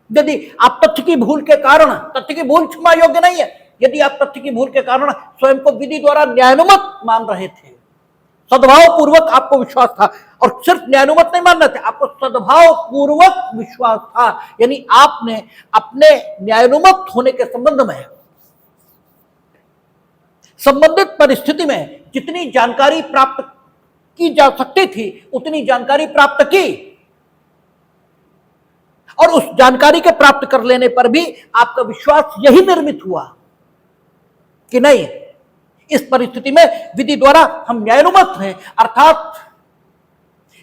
यदि आप तथ्य की भूल के कारण, तथ्य की भूल क्षमा योग्य नहीं है, यदि आप तथ्य की भूल के कारण स्वयं को विधि द्वारा न्यायानुमत मान रहे थे, सद्भाव पूर्वक आपको विश्वास था, और सिर्फ न्यायानुमत नहीं मान रहे थे, आपको सद्भाव पूर्वक विश्वास था, यानी आपने अपने न्यायानुमत होने के संबंध में संबंधित परिस्थिति में जितनी जानकारी प्राप्त की जा सकती थी उतनी जानकारी प्राप्त की, और उस जानकारी के प्राप्त कर लेने पर भी आपका विश्वास यही निर्मित हुआ कि नहीं, इस परिस्थिति में विधि द्वारा हम न्यायानुमत हैं, अर्थात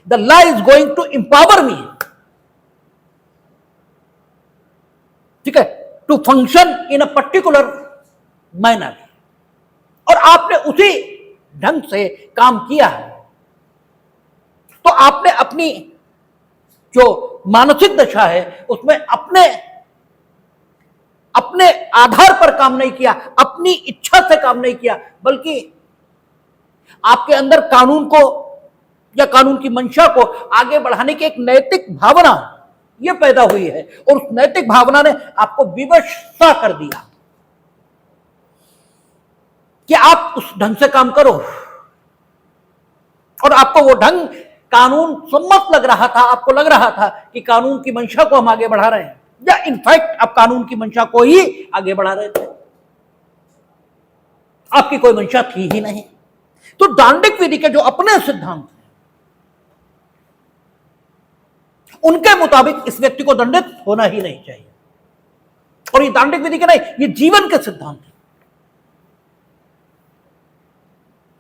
the law is going to empower me, ठीक है, to function in a particular manner, और आपने उसी ढंग से काम किया है। तो आपने अपनी जो मानसिक दशा है उसमें अपने अपने आधार पर काम नहीं किया, अपनी इच्छा से काम नहीं किया, बल्कि आपके अंदर कानून को या कानून की मंशा को आगे बढ़ाने की एक नैतिक भावना यह पैदा हुई है, और उस नैतिक भावना ने आपको विवश सा कर दिया कि आप उस ढंग से काम करो, और आपको वो ढंग कानून सम्मत लग रहा था, आपको लग रहा था कि कानून की मंशा को हम आगे बढ़ा रहे हैं, या इनफैक्ट आप कानून की मंशा को ही आगे बढ़ा रहे थे, आपकी कोई मंशा थी ही नहीं। तो दांडिक विधि के जो अपने सिद्धांत हैं उनके मुताबिक इस व्यक्ति को दंडित होना ही नहीं चाहिए, और ये दांडिक विधि के नहीं, ये जीवन के सिद्धांत है।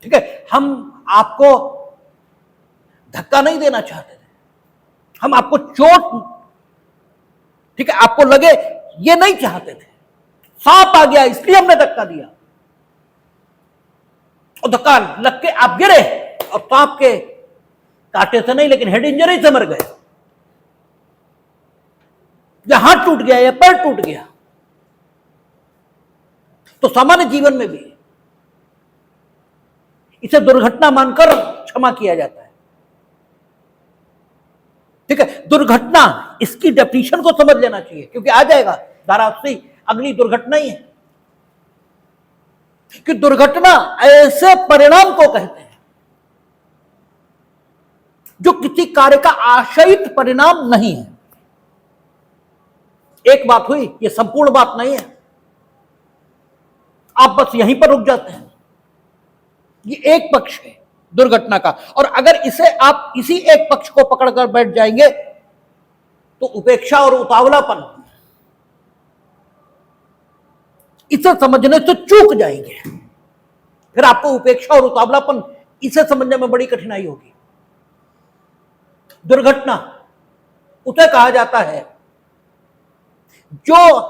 ठीक है, हम आपको धक्का नहीं देना चाहते थे, हम आपको चोट, ठीक है, आपको लगे ये नहीं चाहते थे, सांप आ गया इसलिए हमने धक्का दिया, और धक्का लग के आप गिरे और सांप के कांटे से नहीं लेकिन हेड इंजरी से मर गए। या हाथ टूट गया या पैर टूट गया, तो सामान्य जीवन में भी इसे दुर्घटना मानकर क्षमा किया जाता है। ठीक है, दुर्घटना, इसकी डेफिनेशन को समझ लेना चाहिए, क्योंकि आ जाएगा धारा 80 अगली दुर्घटना ही है कि दुर्घटना ऐसे परिणाम को कहते हैं जो किसी कार्य का आशयित परिणाम नहीं है। एक बात हुई, यह संपूर्ण बात नहीं है, आप बस यहीं पर रुक जाते हैं। ये एक पक्ष है दुर्घटना का, और अगर इसे आप इसी एक पक्ष को पकड़कर बैठ जाएंगे तो उपेक्षा और उतावलापन, इसे समझने से चूक जाएंगे। फिर आपको उपेक्षा और उतावलापन इसे समझने में बड़ी कठिनाई होगी। दुर्घटना उसे कहा जाता है जो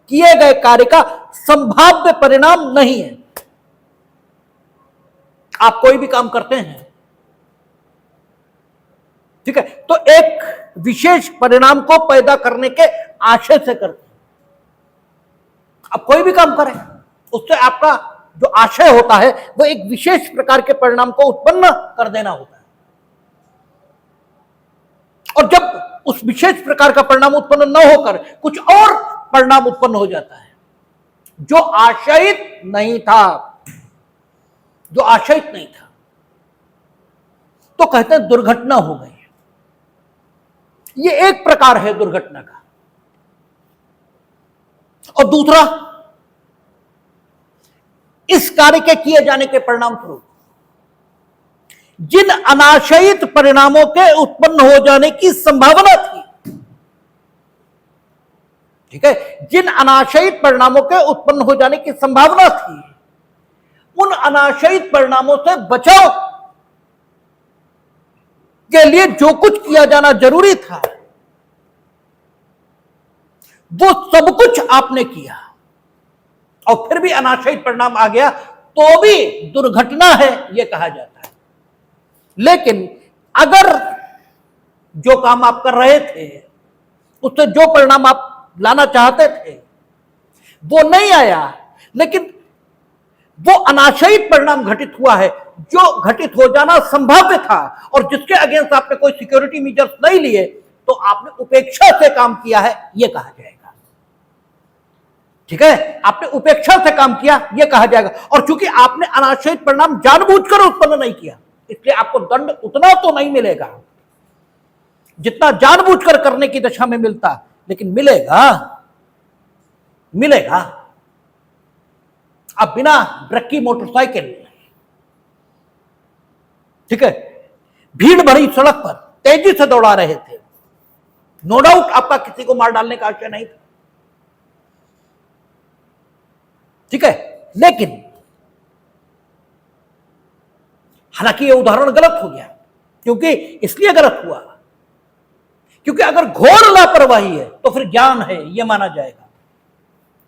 किए गए कार्य का संभाव्य परिणाम नहीं है। आप कोई भी काम करते हैं, ठीक है, तो एक विशेष परिणाम को पैदा करने के आशय से करते हैं। आप कोई भी काम करें, उससे आपका जो आशय होता है वो एक विशेष प्रकार के परिणाम को उत्पन्न कर देना होता है। और जब उस विशेष प्रकार का परिणाम उत्पन्न न होकर कुछ और परिणाम उत्पन्न हो जाता है जो आशयित नहीं था, जो आशयित नहीं था, तो कहते हैं दुर्घटना हो गई। ये एक प्रकार है दुर्घटना का। और दूसरा, इस कार्य के किए जाने के परिणाम स्वरूप जिन अनाशयित परिणामों के उत्पन्न हो जाने की संभावना थी, ठीक है, जिन अनाशयित परिणामों के उत्पन्न हो जाने की संभावना थी, उन अनाशयित परिणामों से बचाव के लिए जो कुछ किया जाना जरूरी था वो सब कुछ आपने किया, और फिर भी अनाशयित परिणाम आ गया तो भी दुर्घटना है यह कहा जाता है। लेकिन अगर जो काम आप कर रहे थे उससे जो परिणाम आप लाना चाहते थे वो नहीं आया, लेकिन वो अनाशयित परिणाम घटित हुआ है जो घटित हो जाना संभाव्य था, और जिसके अगेंस्ट आपने कोई सिक्योरिटी मेजर्स नहीं लिए, तो आपने उपेक्षा से काम किया है यह कहा जाएगा। ठीक है, आपने उपेक्षा से काम किया यह कहा जाएगा। और चूंकि आपने अनाशयित परिणाम जानबूझकर उत्पन्न नहीं किया, इसलिए आपको दंड उतना तो नहीं मिलेगा जितना जानबूझकर करने की दशा में मिलता, लेकिन मिलेगा, मिलेगा। आप बिना ब्रेक की मोटरसाइकिल, ठीक है, भीड़ भरी सड़क पर तेजी से दौड़ा रहे थे, नो डाउट आपका किसी को मार डालने का आशय नहीं था, ठीक है, लेकिन हालांकि यह उदाहरण गलत हो गया। क्योंकि इसलिए गलत हुआ क्योंकि अगर घोर लापरवाही है तो फिर ज्ञान है यह माना जाएगा,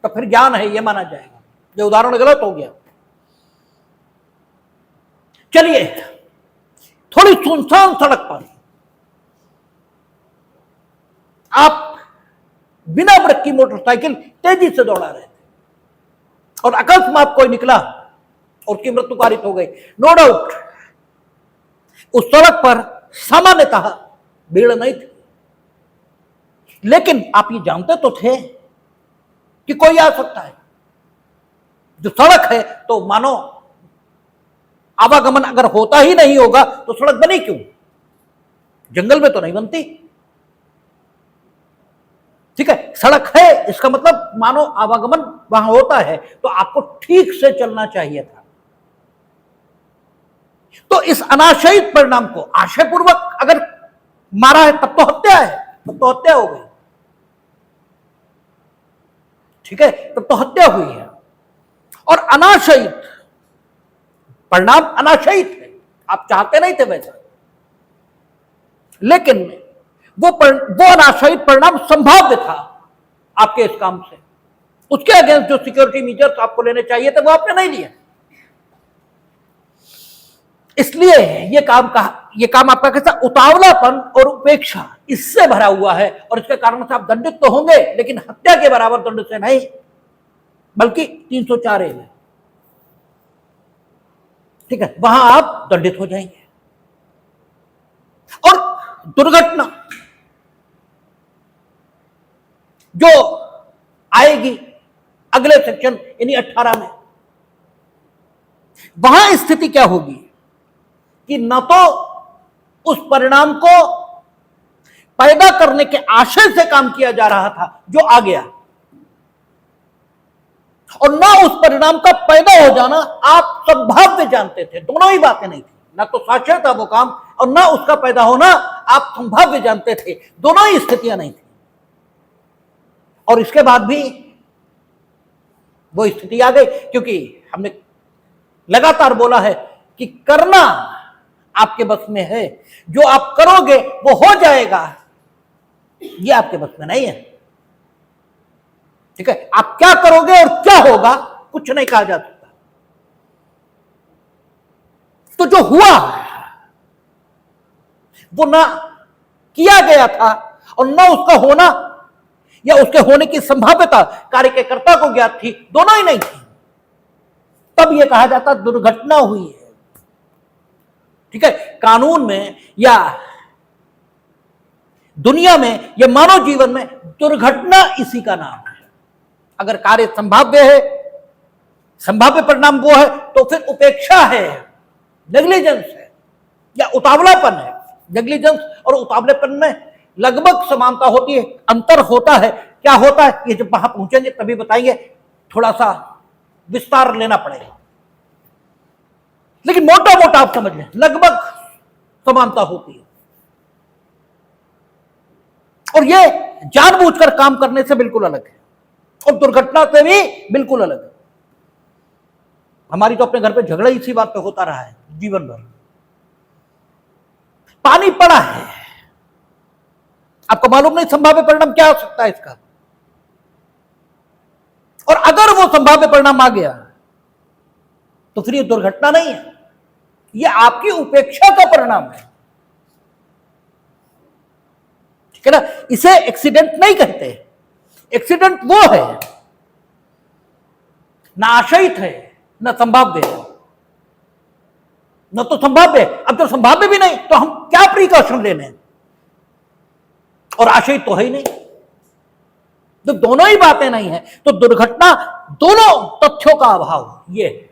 तो फिर ज्ञान है यह माना जाएगा। यह उदाहरण गलत हो गया। चलिए, थोड़ी सुनसान सड़क पर आप बिना ब्रेक की मोटरसाइकिल तेजी से दौड़ा रहे थे और अकस्मात कोई निकला और उसकी मृत्यु कारित हो गई। नो डाउट उस सड़क पर सामान्यतः भीड़ नहीं थी, लेकिन आप ये जानते तो थे कि कोई आ सकता है। जो सड़क है तो मानो आवागमन अगर होता ही नहीं होगा तो सड़क बनी क्यों? जंगल में तो नहीं बनती, ठीक है। सड़क है इसका मतलब मानो आवागमन वहां होता है, तो आपको ठीक से चलना चाहिए था। तो इस अनाशयित परिणाम को आशयपूर्वक अगर मारा है तब तो हत्या है, तब तो हत्या हो गई, ठीक है, तब तो हत्या हुई है। और अनाशयित परिणाम अनाशयित है, आप चाहते नहीं थे वैसा, लेकिन वो अनाशयित परिणाम संभाव्य था आपके इस काम से। उसके अगेंस्ट जो सिक्योरिटी मेजर्स आपको लेने चाहिए थे वो आपने नहीं लिए, इसलिए ये काम कहा, ये काम आपका कैसा उतावलापन और उपेक्षा इससे भरा हुआ है, और इसके कारण से आप दंडित तो होंगे, लेकिन हत्या के बराबर दंड से नहीं, बल्कि 304A में, ठीक है, वहां आप दंडित हो जाएंगे। और दुर्घटना जो आएगी अगले सेक्शन यानी 18 में, वहां स्थिति क्या होगी कि न तो उस परिणाम को पैदा करने के आशय से काम किया जा रहा था जो आ गया, और न उस परिणाम का पैदा हो जाना आप संभाव्य जानते थे। दोनों ही बातें नहीं थी, ना तो साक्ष्य था वो काम और ना उसका पैदा होना आप संभाव्य जानते थे। दोनों ही स्थितियां नहीं थी, और इसके बाद भी वो स्थिति आ गई, क्योंकि हमने लगातार बोला है कि करना आपके बस में है, जो आप करोगे वो हो जाएगा, ये आपके बस में नहीं है, ठीक है। आप क्या करोगे और क्या होगा कुछ नहीं कहा जा सकता। तो जो हुआ वो ना किया गया था और ना उसका होना या उसके होने की संभाव्यता कार्य के कर्ता को ज्ञात थी, दोनों ही नहीं थी। तब यह कहा जाता दुर्घटना हुई है, ठीक है। कानून में या दुनिया में या मानव जीवन में दुर्घटना इसी का नाम है। अगर कार्य संभाव्य है, संभाव्य परिणाम वो है, तो फिर उपेक्षा है, नेग्लिजेंस है या उतावलापन है। नेग्लिजेंस और उतावलेपन में लगभग समानता होती है, अंतर होता है। क्या होता है ये जब वहां पहुंचेंगे तभी बताएंगे, थोड़ा सा विस्तार लेना पड़ेगा, लेकिन मोटा मोटा आप समझ लें लगभग समानता होती है। और ये जानबूझकर काम करने से बिल्कुल अलग है और दुर्घटना से भी बिल्कुल अलग है। हमारी तो अपने घर पे झगड़ा इसी बात पे होता रहा है जीवन भर। पानी पड़ा है, आपको मालूम नहीं संभाव्य परिणाम क्या हो सकता है इसका, और अगर वो संभाव्य परिणाम आ गया तो फिर ये दुर्घटना नहीं है, ये आपकी उपेक्षा का परिणाम है, ठीक है ना। इसे एक्सीडेंट नहीं कहते। एक्सीडेंट वो है ना आशयित है ना संभाव्य है, न तो संभाव्य है। अब तो संभाव्य भी नहीं तो हम क्या प्रिकॉशन लेने, और आशय तो है ही नहीं। तो दोनों ही बातें नहीं है तो दुर्घटना दोनों तथ्यों का अभाव ये है।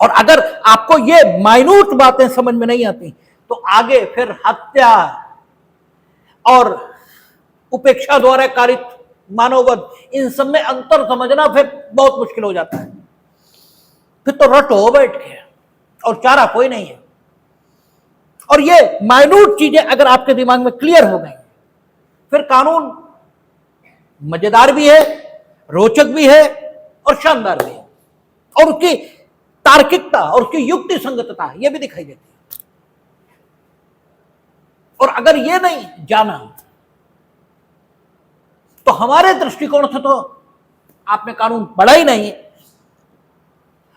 और अगर आपको ये माइन्यूट बातें समझ में नहीं आती तो आगे फिर हत्या और उपेक्षा द्वारा कारित मानववध, इन सब में अंतर समझना फिर बहुत मुश्किल हो जाता है। फिर तो रटो बैठ के और चारा कोई नहीं है। और ये माइन्यूट चीजें अगर आपके दिमाग में क्लियर हो गई फिर कानून मजेदार भी है, रोचक भी है और शानदार भी है, और उसकी तार्किकता और उसकी युक्ति संगतता ये भी दिखाई देती है। और अगर ये नहीं जाना तो हमारे दृष्टिकोण से तो आपने कानून पढ़ा ही नहीं।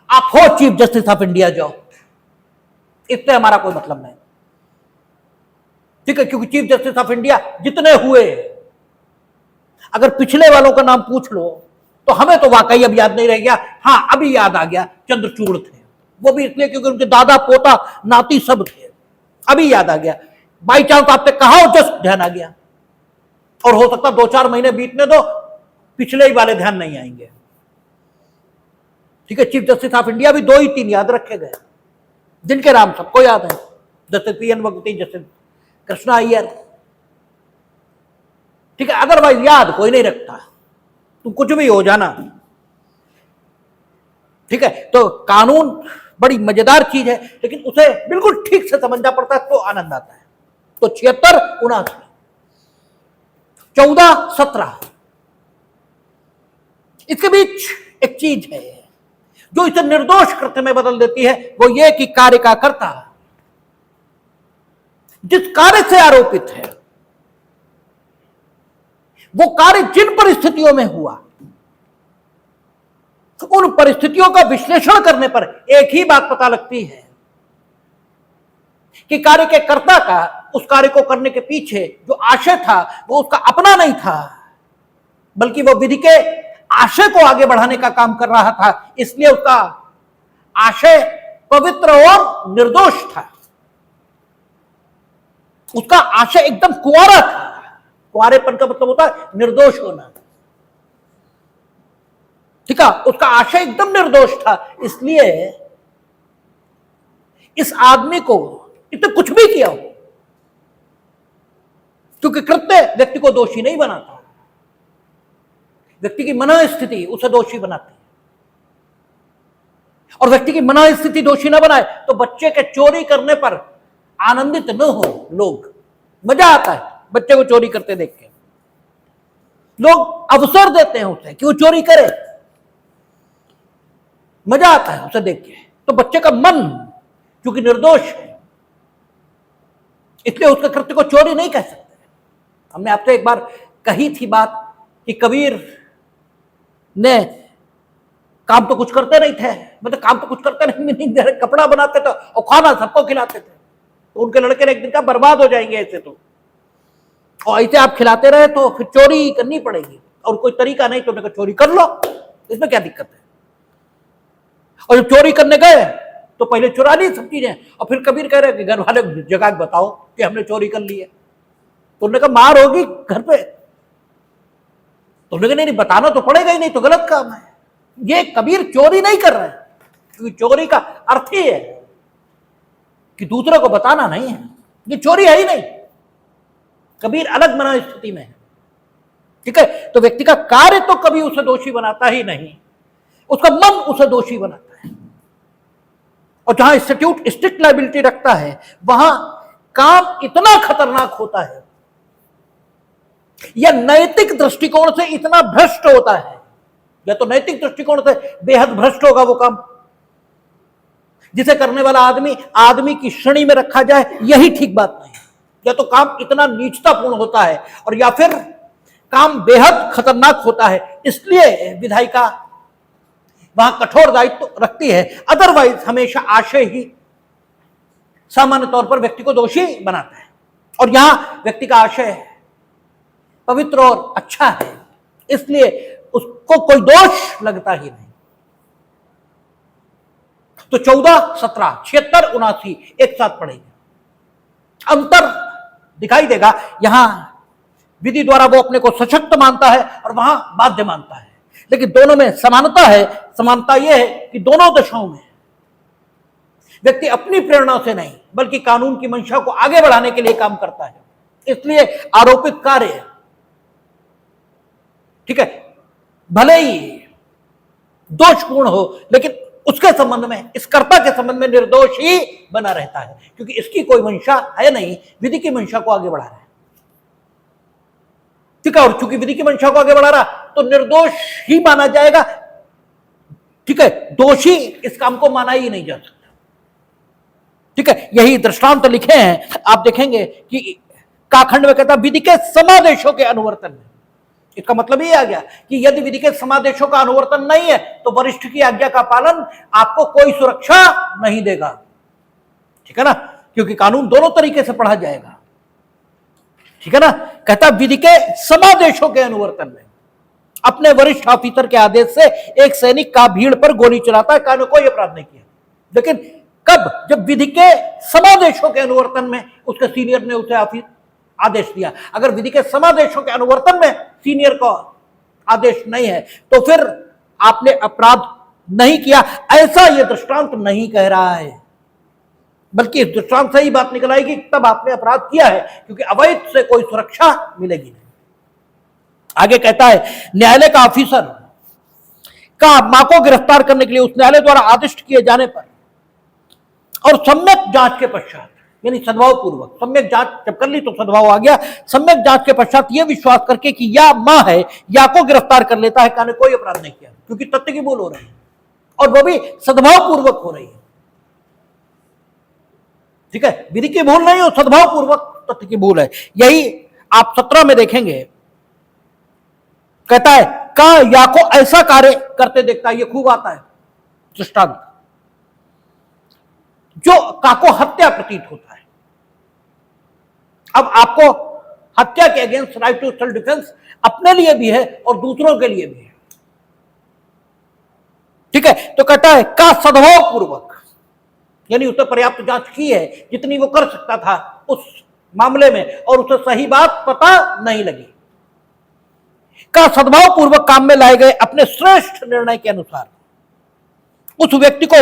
आप हो चीफ जस्टिस ऑफ इंडिया जाओ, इससे हमारा कोई मतलब नहीं, ठीक है। क्योंकि चीफ जस्टिस ऑफ इंडिया जितने हुए, अगर पिछले वालों का नाम पूछ लो तो हमें तो वाकई अब याद नहीं रह गया। हाँ, अभी याद आ गया, चंद्रचूड़ थे, वो भी इसलिए क्योंकि उनके दादा पोता नाती सब थे, अभी याद आ गया। बाई चांस आपने कहा हो जस्ट ध्यान आ गया, और हो सकता 2-4 महीने बीतने दो, पिछले ही वाले ध्यान नहीं आएंगे, ठीक है। चीफ जस्टिस ऑफ इंडिया भी 2 ही 3 याद रखे गए, जिनके नाम सबको याद है, justice P N Bhagwati, justice Krishna Iyer, ठीक है। अदरवाइज याद कोई नहीं रखता, तुम कुछ भी हो जाना, ठीक है। तो कानून बड़ी मजेदार चीज है, लेकिन उसे बिल्कुल ठीक से समझना पड़ता है तो आनंद आता है। तो 76, 79, 14, 17, इसके बीच एक चीज है जो इसे निर्दोष कृत्य में बदल देती है, वो ये कि कार्य का कर्ता जिस कार्य से आरोपित है वो कार्य जिन परिस्थितियों में हुआ, उन परिस्थितियों का विश्लेषण करने पर एक ही बात पता लगती है कि कार्य के कर्ता का उस कार्य को करने के पीछे जो आशय था वो उसका अपना नहीं था, बल्कि वो विधि के आशय को आगे बढ़ाने का काम कर रहा था। इसलिए उसका आशय पवित्र और निर्दोष था। उसका आशय एकदम कुंवारा था। कुंवारेपन का मतलब होता है निर्दोष होना। ठीक है, उसका आशय एकदम निर्दोष था। इसलिए इस आदमी को इतना कुछ भी किया हो, क्योंकि कृत्य व्यक्ति को दोषी नहीं बनाता, व्यक्ति की मनोस्थिति उसे दोषी बनाती है। और व्यक्ति की मनोस्थिति दोषी न बनाए तो बच्चे के चोरी करने पर आनंदित न हो लोग। मजा आता है बच्चे को चोरी करते देख के, लोग अवसर देते हैं उसे कि वो चोरी करे, मजा आता है उसे देख के। तो बच्चे का मन क्योंकि निर्दोष है, इसलिए उसके कृत्य को चोरी नहीं कह सकते। हमने आपसे एक बार कही थी बात कि कबीर ने काम तो कुछ करते नहीं थे, मतलब काम तो कुछ करते नहीं, कपड़ा बनाते थे और खाना सबको खिलाते थे। तो उनके लड़के ने एक दिन कहा बर्बाद हो जाएंगे ऐसे तो, और ऐसे आप खिलाते रहे तो फिर चोरी करनी पड़ेगी, और कोई तरीका नहीं तो उन्होंने कहा चोरी कर लो, इसमें क्या दिक्कत है। और जब चोरी करने गए तो पहले चुरा ली सब चीजें, और फिर कबीर कह रहे कि घर वाले जगह बताओ कि हमने चोरी कर ली है। तो उन्होंने कहा मार होगी घर पे। तो उन्होंने कहा नहीं बताना तो पड़ेगा ही, नहीं तो गलत काम है। ये कबीर चोरी नहीं कर रहे हैं, क्योंकि चोरी का अर्थ ही है कि दूसरे को बताना नहीं है, ये चोरी है ही नहीं। कबीर अलग मनोस्थिति में है। ठीक है, तो व्यक्ति का कार्य तो कभी उसे दोषी बनाता ही नहीं, उसका मन उसे दोषी बनाता है। और जहां इंस्टीट्यूट स्ट्रिक्ट लायबिलिटी रखता है वहां काम इतना खतरनाक होता है या नैतिक दृष्टिकोण से इतना भ्रष्ट होता है, या तो नैतिक दृष्टिकोण से बेहद भ्रष्ट होगा वो काम, जिसे करने वाला आदमी की श्रेणी में रखा जाए यही ठीक बात नहीं। या तो काम इतना नीचतापूर्ण होता है, और या फिर काम बेहद खतरनाक होता है। इसलिए विधायिका वहां कठोर दायित्व रखती है। अदरवाइज हमेशा आशय ही सामान्य तौर पर व्यक्ति को दोषी बनाता है, और यहां व्यक्ति का आशय पवित्र और अच्छा है, इसलिए उसको कोई दोष लगता ही नहीं। तो 14, 17, 76, 79 एक साथ पढ़ेंगे। अंतर दिखाई देगा, यहां विधि द्वारा वो अपने को सशक्त मानता है और वहां बाध्य मानता है, लेकिन दोनों में समानता है। समानता यह है कि दोनों दशाओं में व्यक्ति अपनी प्रेरणा से नहीं बल्कि कानून की मंशा को आगे बढ़ाने के लिए काम करता है। इसलिए आरोपित कार्य, ठीक है, भले ही दोषपूर्ण हो लेकिन उसके संबंध में, इस कर्ता के संबंध में निर्दोष ही बना रहता है, क्योंकि इसकी कोई मंशा है नहीं, विधि की मंशा को आगे बढ़ा रहा है। ठीक है, और चूंकि विधि की मंशा को आगे बढ़ा रहा तो निर्दोष ही माना जाएगा। ठीक है, दोषी इस काम को माना ही नहीं जा सकता। ठीक है, यही दृष्टांत लिखे हैं, आप देखेंगे कि काखंड में कहता विधि के समादेशों के अनुवर्तन में। इसका मतलब ये आ गया कि यदि विधि के समादेशों का अनुवर्तन नहीं है तो वरिष्ठ की आज्ञा का पालन आपको कोई सुरक्षा नहीं देगा। ठीक है ना, क्योंकि कानून दोनों तरीके से पढ़ा जाएगा। ठीक है ना, कहता विधि के समादेशों के अनुवर्तन में। अपने वरिष्ठ ऑफिसर के आदेश से एक सैनिक का भीड़ पर गोली चलाता है, कानून कोई अपराध नहीं किया, लेकिन कब? जब विधि के समादेशों के अनुवर्तन में उसके सीनियर ने उसे आदेश दिया। अगर विधि के समादेशों के अनुवर्तन में सीनियर को आदेश नहीं है तो फिर आपने अपराध नहीं किया, ऐसा यह दृष्टांत नहीं कह रहा है, बल्कि इस दृष्टांत से ही बात निकल आएगी तब आपने अपराध किया है, क्योंकि अवैध से कोई सुरक्षा मिलेगी नहीं। आगे कहता है न्यायालय का ऑफिसर का मां को गिरफ्तार करने के लिए उस न्यायालय द्वारा आदिष्ट किए जाने पर और सम्यक जांच के पश्चात, यानी सद्भाव पूर्वक, सम्यक जांच जब कर ली तो सद्भाव आ गया, सम्यक जांच के पश्चात यह विश्वास करके कि या मां है या को गिरफ्तार कर लेता है, कहने कोई अपराध नहीं किया, क्योंकि तथ्य की भूल हो रही है और वो भी सद्भाव पूर्वक हो रही है। ठीक है, विधि की भूल नहीं हो, सद्भाव पूर्वक तथ्य की भूल है। यही आप 17 में देखेंगे, कहता है का या को ऐसा कार्य करते देखता है, ये खूब आता है दृष्टांत, जो का को हत्या प्रतीत होता है। अब आपको हत्या के against right to self defence अपने लिए भी है और दूसरों के लिए भी है। ठीक है, तो कहता है का सद्भाव पूर्वक, यानी उसने पर्याप्त जांच की है जितनी वो कर सकता था उस मामले में, और उसे सही बात पता नहीं लगी। का सद्भाव पूर्वक काम में लाए गए अपने श्रेष्ठ निर्णय के अनुसार उस व्यक्ति को,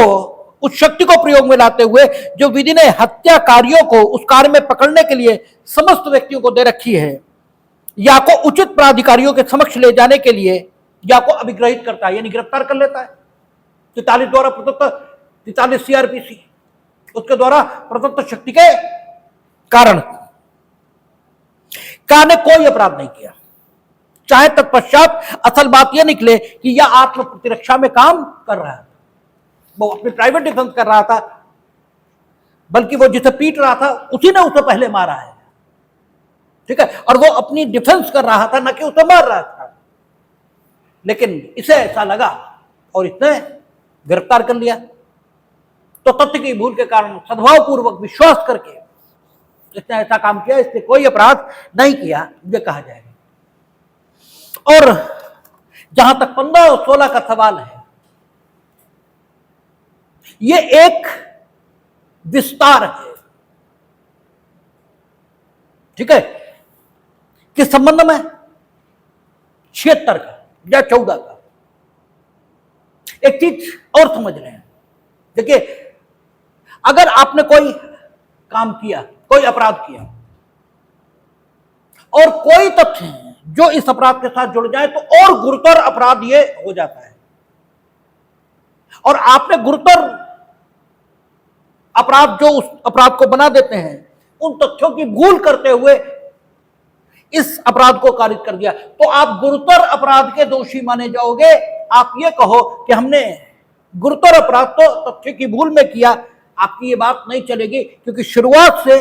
उस शक्ति को प्रयोग में लाते हुए जो विधि ने हत्याकारियों को उस कार्य में पकड़ने के लिए समस्त व्यक्तियों को दे रखी है, या को उचित प्राधिकारियों के समक्ष ले जाने के लिए या को अभिग्रहित करता है, यानी गिरफ्तार कर लेता है। 43 द्वारा प्रदत्त 43 सीआरपीसी उसके द्वारा प्रदत्त शक्ति के कारण का ने कोई अपराध नहीं किया, चाहे तत्पश्चात असल बात यह निकले कि यह आत्म प्रतिरक्षा में काम कर रहा है, वो अपनी प्राइवेट डिफेंस कर रहा था, बल्कि वो जिसे पीट रहा था उसी ने उसे पहले मारा है। ठीक है, और वो अपनी डिफेंस कर रहा था, न कि उसे मार रहा था। लेकिन इसे ऐसा लगा और इसने गिरफ्तार कर लिया। तो तथ्य की भूल के कारण सद्भाव पूर्वक विश्वास करके इसने ऐसा काम किया, इसने कोई अपराध नहीं किया, ये कहा जाएगा। और जहां तक 15 और 16 का सवाल है, ये एक विस्तार है। ठीक है, किस संबंध में? 76 का या 14 का। एक चीज और समझ रहे हैं, देखिए, अगर आपने कोई काम किया, कोई अपराध किया और कोई तथ्य है जो इस अपराध के साथ जुड़ जाए तो और गुरुतर अपराध ये हो जाता है। और आपने गुरुतर अपराध जो उस अपराध को बना देते हैं, उन तथ्यों की भूल करते हुए इस अपराध को कारित कर दिया, तो आप गुरुतर अपराध के दोषी माने जाओगे। आप ये कहो कि हमने गुरुतर अपराध तो तथ्य की भूल में किया, आपकी ये बात नहीं चलेगी, क्योंकि शुरुआत से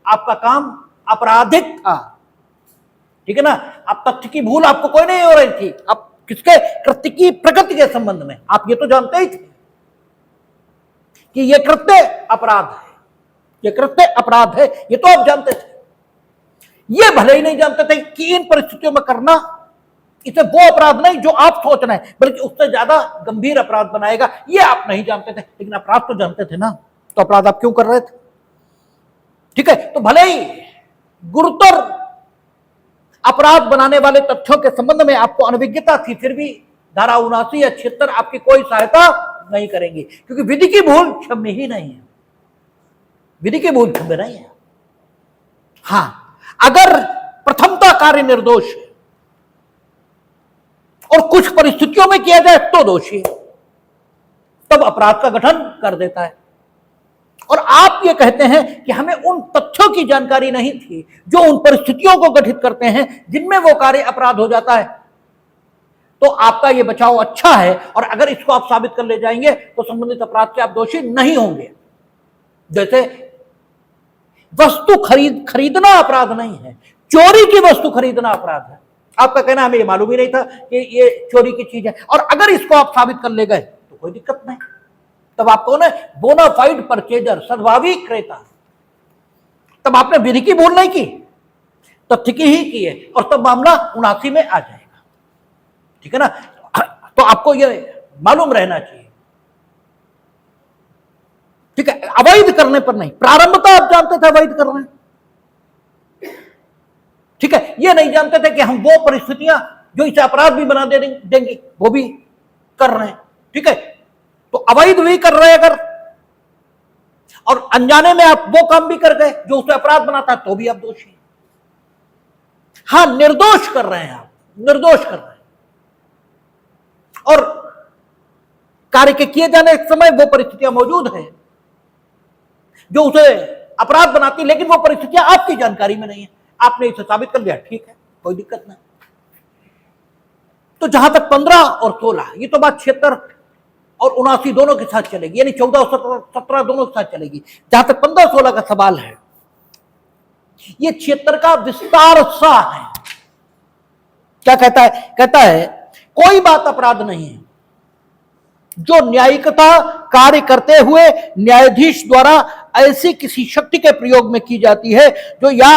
आपका काम आपराधिक था। ठीक है ना, आप तथ्य की भूल आपको कोई नहीं हो रही थी, आप किसके कृत्य की प्रकृति के संबंध में आप ये तो जानते ही थे कि ये कृत्य अपराध है, ये कृत्य अपराध है, ये तो आप जानते थे। ये भले ही नहीं जानते थे कि इन परिस्थितियों में करना इसे वो अपराध नहीं जो आप सोच रहे हैं, बल्कि उससे ज्यादा गंभीर अपराध बनाएगा, ये आप नहीं जानते थे। लेकिन अपराध तो जानते थे ना, तो अपराध आप क्यों कर रहे थे? ठीक है, तो भले ही गुरुतर अपराध बनाने वाले तथ्यों के संबंध में आपको अनभिज्ञता थी, फिर भी धारा 79 या 76 आपकी कोई सहायता नहीं करेंगे, क्योंकि विधि की भूल क्षम्य ही नहीं है, विधि की भूल क्षम्य नहीं है। हां, अगर प्रथमता कार्य निर्दोष है और कुछ परिस्थितियों में किया जाए तो दोषी है, तब अपराध का गठन कर देता है। और आप ये कहते हैं कि हमें उन तथ्यों की जानकारी नहीं थी जो उन परिस्थितियों को गठित करते हैं जिनमें वो कार्य अपराध हो जाता है, तो आपका ये बचाव अच्छा है, और अगर इसको आप साबित कर ले जाएंगे तो संबंधित अपराध के आप दोषी नहीं होंगे। जैसे वस्तु खरीदना अपराध नहीं है, चोरी की वस्तु खरीदना अपराध है। आपका कहना हमें ये मालूम ही नहीं था कि ये चोरी की चीज है, और अगर इसको आप साबित कर ले गए तो कोई दिक्कत नहीं, तब आपको ना बोनाफाइड परचेजर, सद्भावी क्रेता, तब आपने विधि की भूल नहीं की, तथ्य की ही की है, और तब मामला 79 में आ जाएगा। ठीक है ना, तो आपको ये मालूम रहना चाहिए। ठीक है, अवैध करने पर नहीं, प्रारंभता आप जानते थे अवैध कर रहे हैं। ठीक है, ये नहीं जानते थे कि हम वो परिस्थितियां जो इसे अपराध भी बना देंगे वो भी कर रहे हैं। ठीक है, तो अवैध भी कर रहे हैं अगर, और अनजाने में आप वो काम भी कर गए जो उसे अपराध बनाता है, तो भी आप दोषी हैं। हां, निर्दोष कर रहे हैं, आप निर्दोष कर रहे हैं, और कार्य के किए जाने के समय वो परिस्थितियां मौजूद हैं जो उसे अपराध बनाती, लेकिन वो परिस्थितियां आपकी जानकारी में नहीं है, आपने इसे साबित कर लिया, ठीक है, कोई दिक्कत नहीं। तो जहां तक 15 और 16, ये तो बात 76 और 79 दोनों के साथ चलेगी, यानी 14 और 17 दोनों के साथ चलेगी। जहां तक 15 और 16 का सवाल है, ये 76 का विस्तार सा है। क्या कहता है? कहता है कोई बात अपराध नहीं है जो न्यायिकता कार्य करते हुए न्यायाधीश द्वारा ऐसी किसी शक्ति के प्रयोग में की जाती है जो या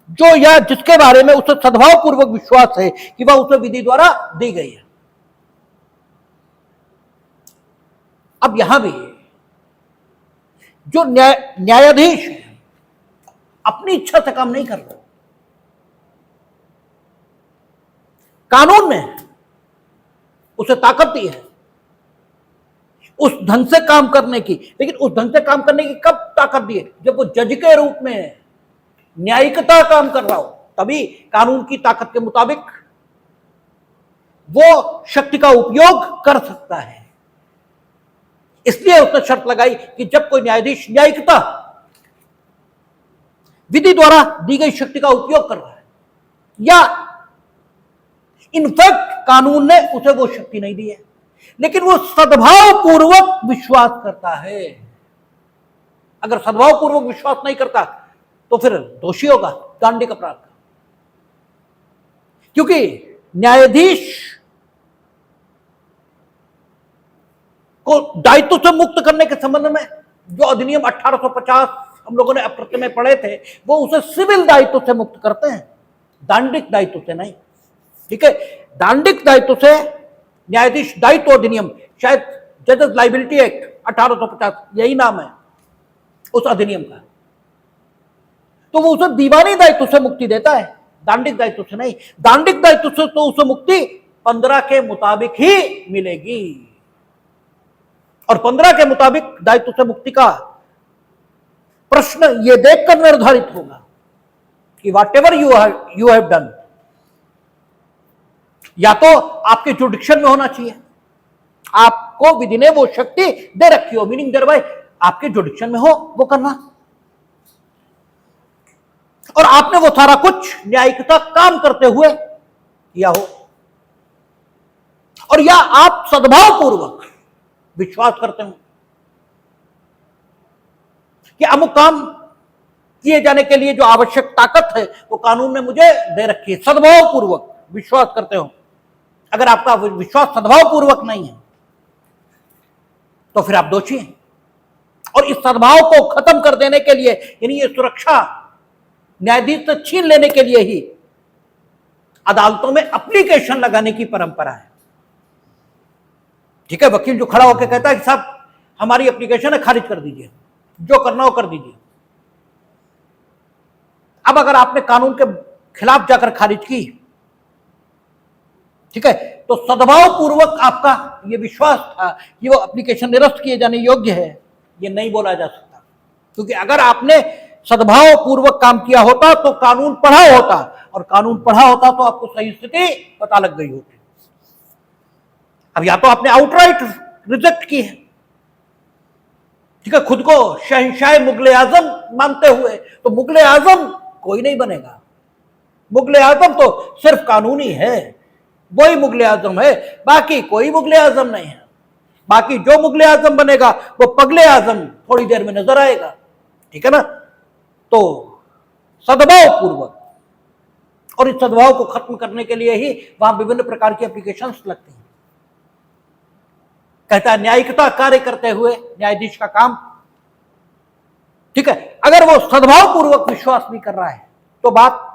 जो या जिसके बारे में उसे सद्भाव पूर्वक विश्वास है कि वह उसे विधि द्वारा दी गई है। अब यहां भी जो न्यायाधीश है अपनी इच्छा से काम नहीं कर रहा, कानून ने उसे ताकत दी है उस ढंग से काम करने की, लेकिन उस ढंग से काम करने की कब ताकत दी है? जब वो जज के रूप में न्यायिकता काम कर रहा हो, तभी कानून की ताकत के मुताबिक वो शक्ति का उपयोग कर सकता है। इसलिए उसने शर्त लगाई कि जब कोई न्यायाधीश न्यायिकता विधि द्वारा दी गई शक्ति का उपयोग कर रहा है, या इनफैक्ट कानून ने उसे वो शक्ति नहीं दी है, लेकिन वो सद्भाव पूर्वक विश्वास करता है। अगर सद्भाव पूर्वक विश्वास नहीं करता तो फिर दोषी होगा दंडिक अपराध का, क्योंकि न्यायाधीश को दायित्व से मुक्त करने के संबंध में जो अधिनियम 1850 हम लोगों ने अप्रत्यय में पढ़े थे, वो उसे सिविल दायित्व से मुक्त करते हैं, दांडिक दायित्व से नहीं। ठीक है, दांडिक दायित्व से न्यायाधीश दायित्व अधिनियम, शायद जजेस लाइबिलिटी एक्ट 1850 यही नाम है उस अधिनियम का, तो वो उसे दीवानी दायित्व से मुक्ति देता है, दांडिक दायित्व से नहीं। दांडिक दायित्व से तो उसे मुक्ति 15 के मुताबिक ही मिलेगी, और 15 के मुताबिक दायित्व से मुक्ति का प्रश्न यह देखकर निर्धारित होगा कि what ever you have done, या तो आपके जुडिक्शन में होना चाहिए, आपको विधि ने वो शक्ति दे रखी हो, मीनिंग देयर बाय आपके जुडिक्शन में हो वो करना, और आपने वो सारा कुछ न्यायिकता काम करते हुए किया हो, और या आप सद्भाव पूर्वक विश्वास करते हो कि अमुक काम किए जाने के लिए जो आवश्यक ताकत है वो कानून ने मुझे दे रखी है, सद्भाव पूर्वक विश्वास करते हो। अगर आपका विश्वास सद्भाव पूर्वक नहीं है तो फिर आप दोषी हैं, और इस सद्भाव को खत्म कर देने के लिए, यानी ये सुरक्षा न्यायाधीश से छीन लेने के लिए ही अदालतों में एप्लीकेशन लगाने की परंपरा है। ठीक है, वकील जो खड़ा होकर कहता है कि साहब हमारी एप्लीकेशन है, खारिज कर दीजिए, जो करना हो कर दीजिए। अब अगर आपने कानून के खिलाफ जाकर खारिज की, ठीक है, तो सद्भाव पूर्वक आपका यह विश्वास था कि वो एप्लीकेशन निरस्त किए जाने योग्य है, ये नहीं बोला जा सकता, क्योंकि अगर आपने सद्भाव पूर्वक काम किया होता तो कानून पढ़ा होता, और कानून पढ़ा होता तो आपको सही स्थिति पता लग गई होती। अब या तो आपने आउटराइट रिजेक्ट की है, ठीक है, खुद को शहंशाह मुगल आजम मानते हुए, तो मुगल आजम कोई नहीं बनेगा। मुगल आजम तो सिर्फ कानूनी है, वही मुगल आजम है, बाकी कोई मुगल आजम नहीं है। बाकी जो मुगल आजम बनेगा वो पगले आजम थोड़ी देर में नजर आएगा। ठीक है ना, तो सद्भाव पूर्वक, और इस सद्भाव को खत्म करने के लिए ही वहां विभिन्न प्रकार की एप्लीकेशंस लगती हैं। कहता है न्यायिकता कार्य करते हुए न्यायाधीश का काम, ठीक है, अगर वो सद्भाव पूर्वक विश्वास नहीं कर रहा है तो बात,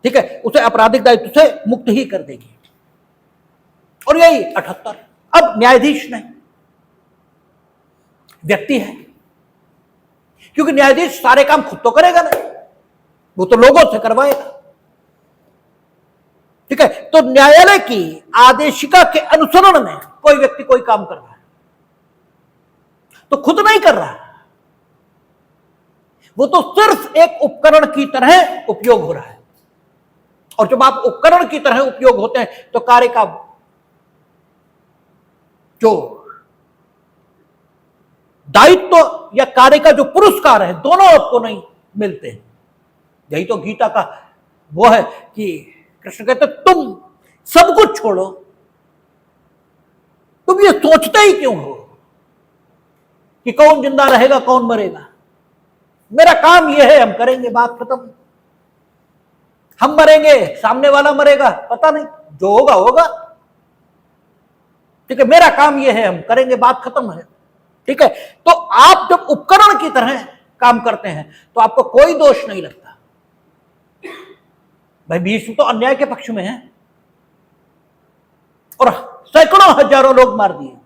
ठीक है, उसे आपराधिक दायित्व से मुक्त ही कर देगी। और यही 78। अब न्यायाधीश नहीं, व्यक्ति है, क्योंकि न्यायाधीश सारे काम खुद तो करेगा नहीं, वो तो लोगों से करवाएगा। ठीक है, तो न्यायालय की आदेशिका के अनुसरण में कोई व्यक्ति कोई काम कर रहा है तो खुद नहीं कर रहा है, वो तो सिर्फ एक उपकरण की तरह उपयोग हो रहा है। और जब आप उपकरण की तरह उपयोग होते हैं तो कार्य का जो दायित्व या कार्य का जो पुरस्कार है दोनों आपको नहीं मिलते हैं। यही तो गीता का वो है कि कृष्ण कहते तुम सब कुछ छोड़ो, तुम ये सोचते ही क्यों हो कि कौन जिंदा रहेगा कौन मरेगा। मेरा काम ये है, हम करेंगे, बात खत्म। हम मरेंगे, सामने वाला मरेगा, पता नहीं, जो होगा होगा। ठीक है, मेरा काम ये है, हम करेंगे, बात खत्म है। ठीक है, तो आप जब उपकरण की तरह काम करते हैं तो आपको कोई दोष नहीं लगता। भाई भीष्म तो अन्याय के पक्ष में है और सैकड़ों हजारों लोग मार दिए,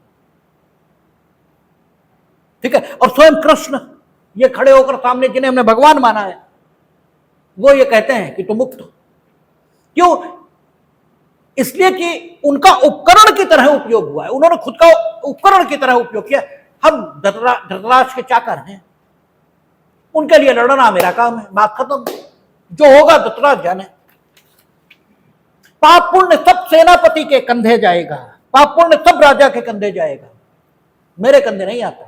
ठीक है। और स्वयं कृष्ण ये खड़े होकर सामने, जिन्हें हमने भगवान माना है, वो ये कहते हैं कि तुम मुक्त हो। क्यों? इसलिए कि उनका उपकरण की तरह उपयोग हुआ है, उन्होंने खुद का उपकरण की तरह उपयोग किया। हम धृतराष्ट्र के चाकर हैं, उनके लिए लड़ना मेरा काम है, बात खत्म। जो होगा धृतराष्ट्र जाने। पाप पुण्य सब सेनापति के कंधे जाएगा, पाप पुण्य सब राजा के कंधे जाएगा, मेरे कंधे नहीं आता।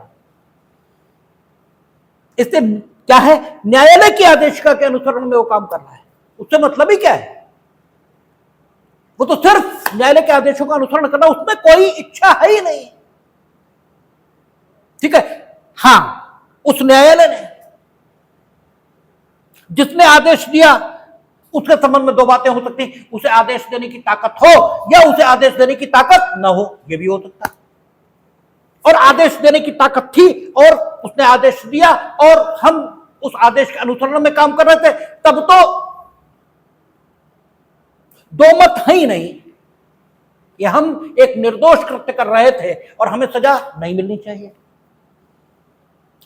इससे क्या है, न्यायालय के आदेश का के अनुसरण में वो काम कर रहा है, उससे मतलब ही क्या है? वो तो सिर्फ न्यायालय के आदेशों का अनुसरण करना, उसमें कोई इच्छा है ही नहीं, ठीक है। हां, उस न्यायालय ने जिसने आदेश दिया उसके संबंध में दो बातें हो सकती, उसे आदेश देने की ताकत हो या उसे आदेश देने की ताकत न हो, यह भी हो सकता है। और आदेश देने की ताकत थी और उसने आदेश दिया और हम उस आदेश के अनुसरण में काम कर रहे थे, तब तो दो मत है ही नहीं कि हम एक निर्दोष कृत्य कर रहे थे और हमें सजा नहीं मिलनी चाहिए।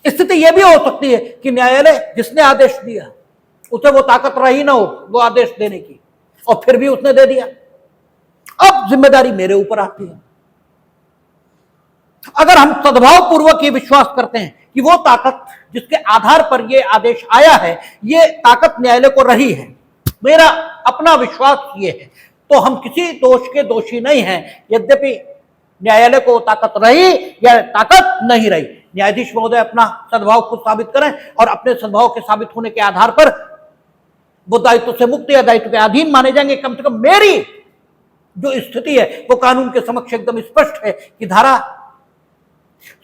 स्थिति यह भी हो सकती है कि न्यायालय जिसने आदेश दिया उसे वो ताकत रही ना हो वो आदेश देने की, और फिर भी उसने दे दिया। अब जिम्मेदारी मेरे ऊपर आती है। अगर हम सद्भाव पूर्वक ये विश्वास करते हैं कि वो ताकत जिसके आधार पर ये आदेश आया है, ये ताकत न्यायालय को रही है, मेरा अपना विश्वास ये है, तो हम किसी दोष के दोषी नहीं हैं, यद्यपि न्यायालय को ताकत रही या ताकत नहीं रही। न्यायाधीश महोदय अपना सद्भाव खुद साबित करें और अपने सद्भाव के साबित होने के आधार पर वो दायित्व से मुक्त या दायित्व के अधीन माने जाएंगे। कम से कम मेरी जो स्थिति है वो कानून के समक्ष एकदम स्पष्ट है कि धारा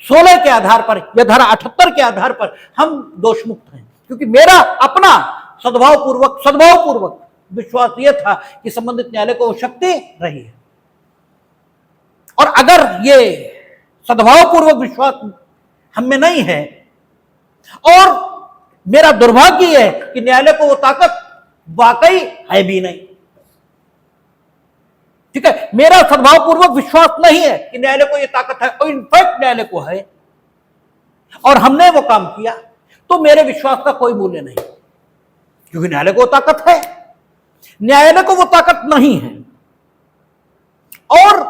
16 के आधार पर या धारा 78 के आधार पर हम दोष मुक्त हैं, क्योंकि मेरा अपना सद्भाव पूर्वक विश्वास यह था कि संबंधित न्यायालय को वो शक्ति रही है। और अगर ये सद्भाव पूर्वक विश्वास हम में नहीं है और मेरा दुर्भाग्य है कि न्यायालय को वो ताकत वाकई है भी नहीं, ठीक है, मेरा सद्भाव पूर्वक विश्वास नहीं है कि न्यायालय को ये ताकत है और इनफैक्ट न्यायालय को है और हमने वो काम किया, तो मेरे विश्वास का कोई मूल्य नहीं, क्योंकि न्यायालय को ताकत है, न्यायालय को वो ताकत नहीं है और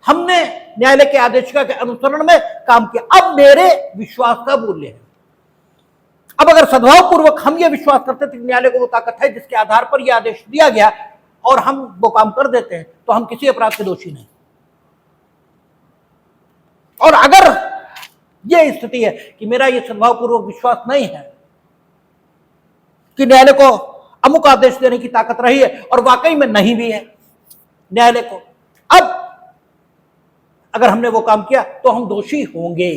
हमने न्यायालय के आदेश के अनुसरण में काम किया। अब मेरे विश्वास का मूल्य है। अब अगर सद्भाव पूर्वक हम ये विश्वास करते थे कि न्यायालय को वो ताकत है जिसके आधार पर यह आदेश दिया गया और हम वो काम कर देते हैं, तो हम किसी अपराध के दोषी नहीं। और अगर यह स्थिति है कि मेरा ये सद्भाव पूर्वक विश्वास नहीं है कि न्यायालय को अमुक आदेश देने की ताकत रही है और वाकई में नहीं भी है न्यायालय को, अब अगर हमने वो काम किया तो हम दोषी होंगे।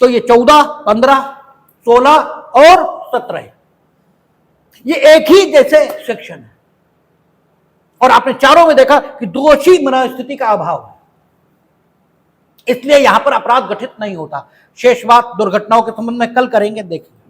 तो ये 14, 15, 16 और 17 ये एक ही जैसे सेक्शन है और आपने चारों में देखा कि दोषी मनस्थिति का अभाव है, इसलिए यहां पर अपराध गठित नहीं होता। शेष बात दुर्घटनाओं के संबंध में कल करेंगे, देखिए।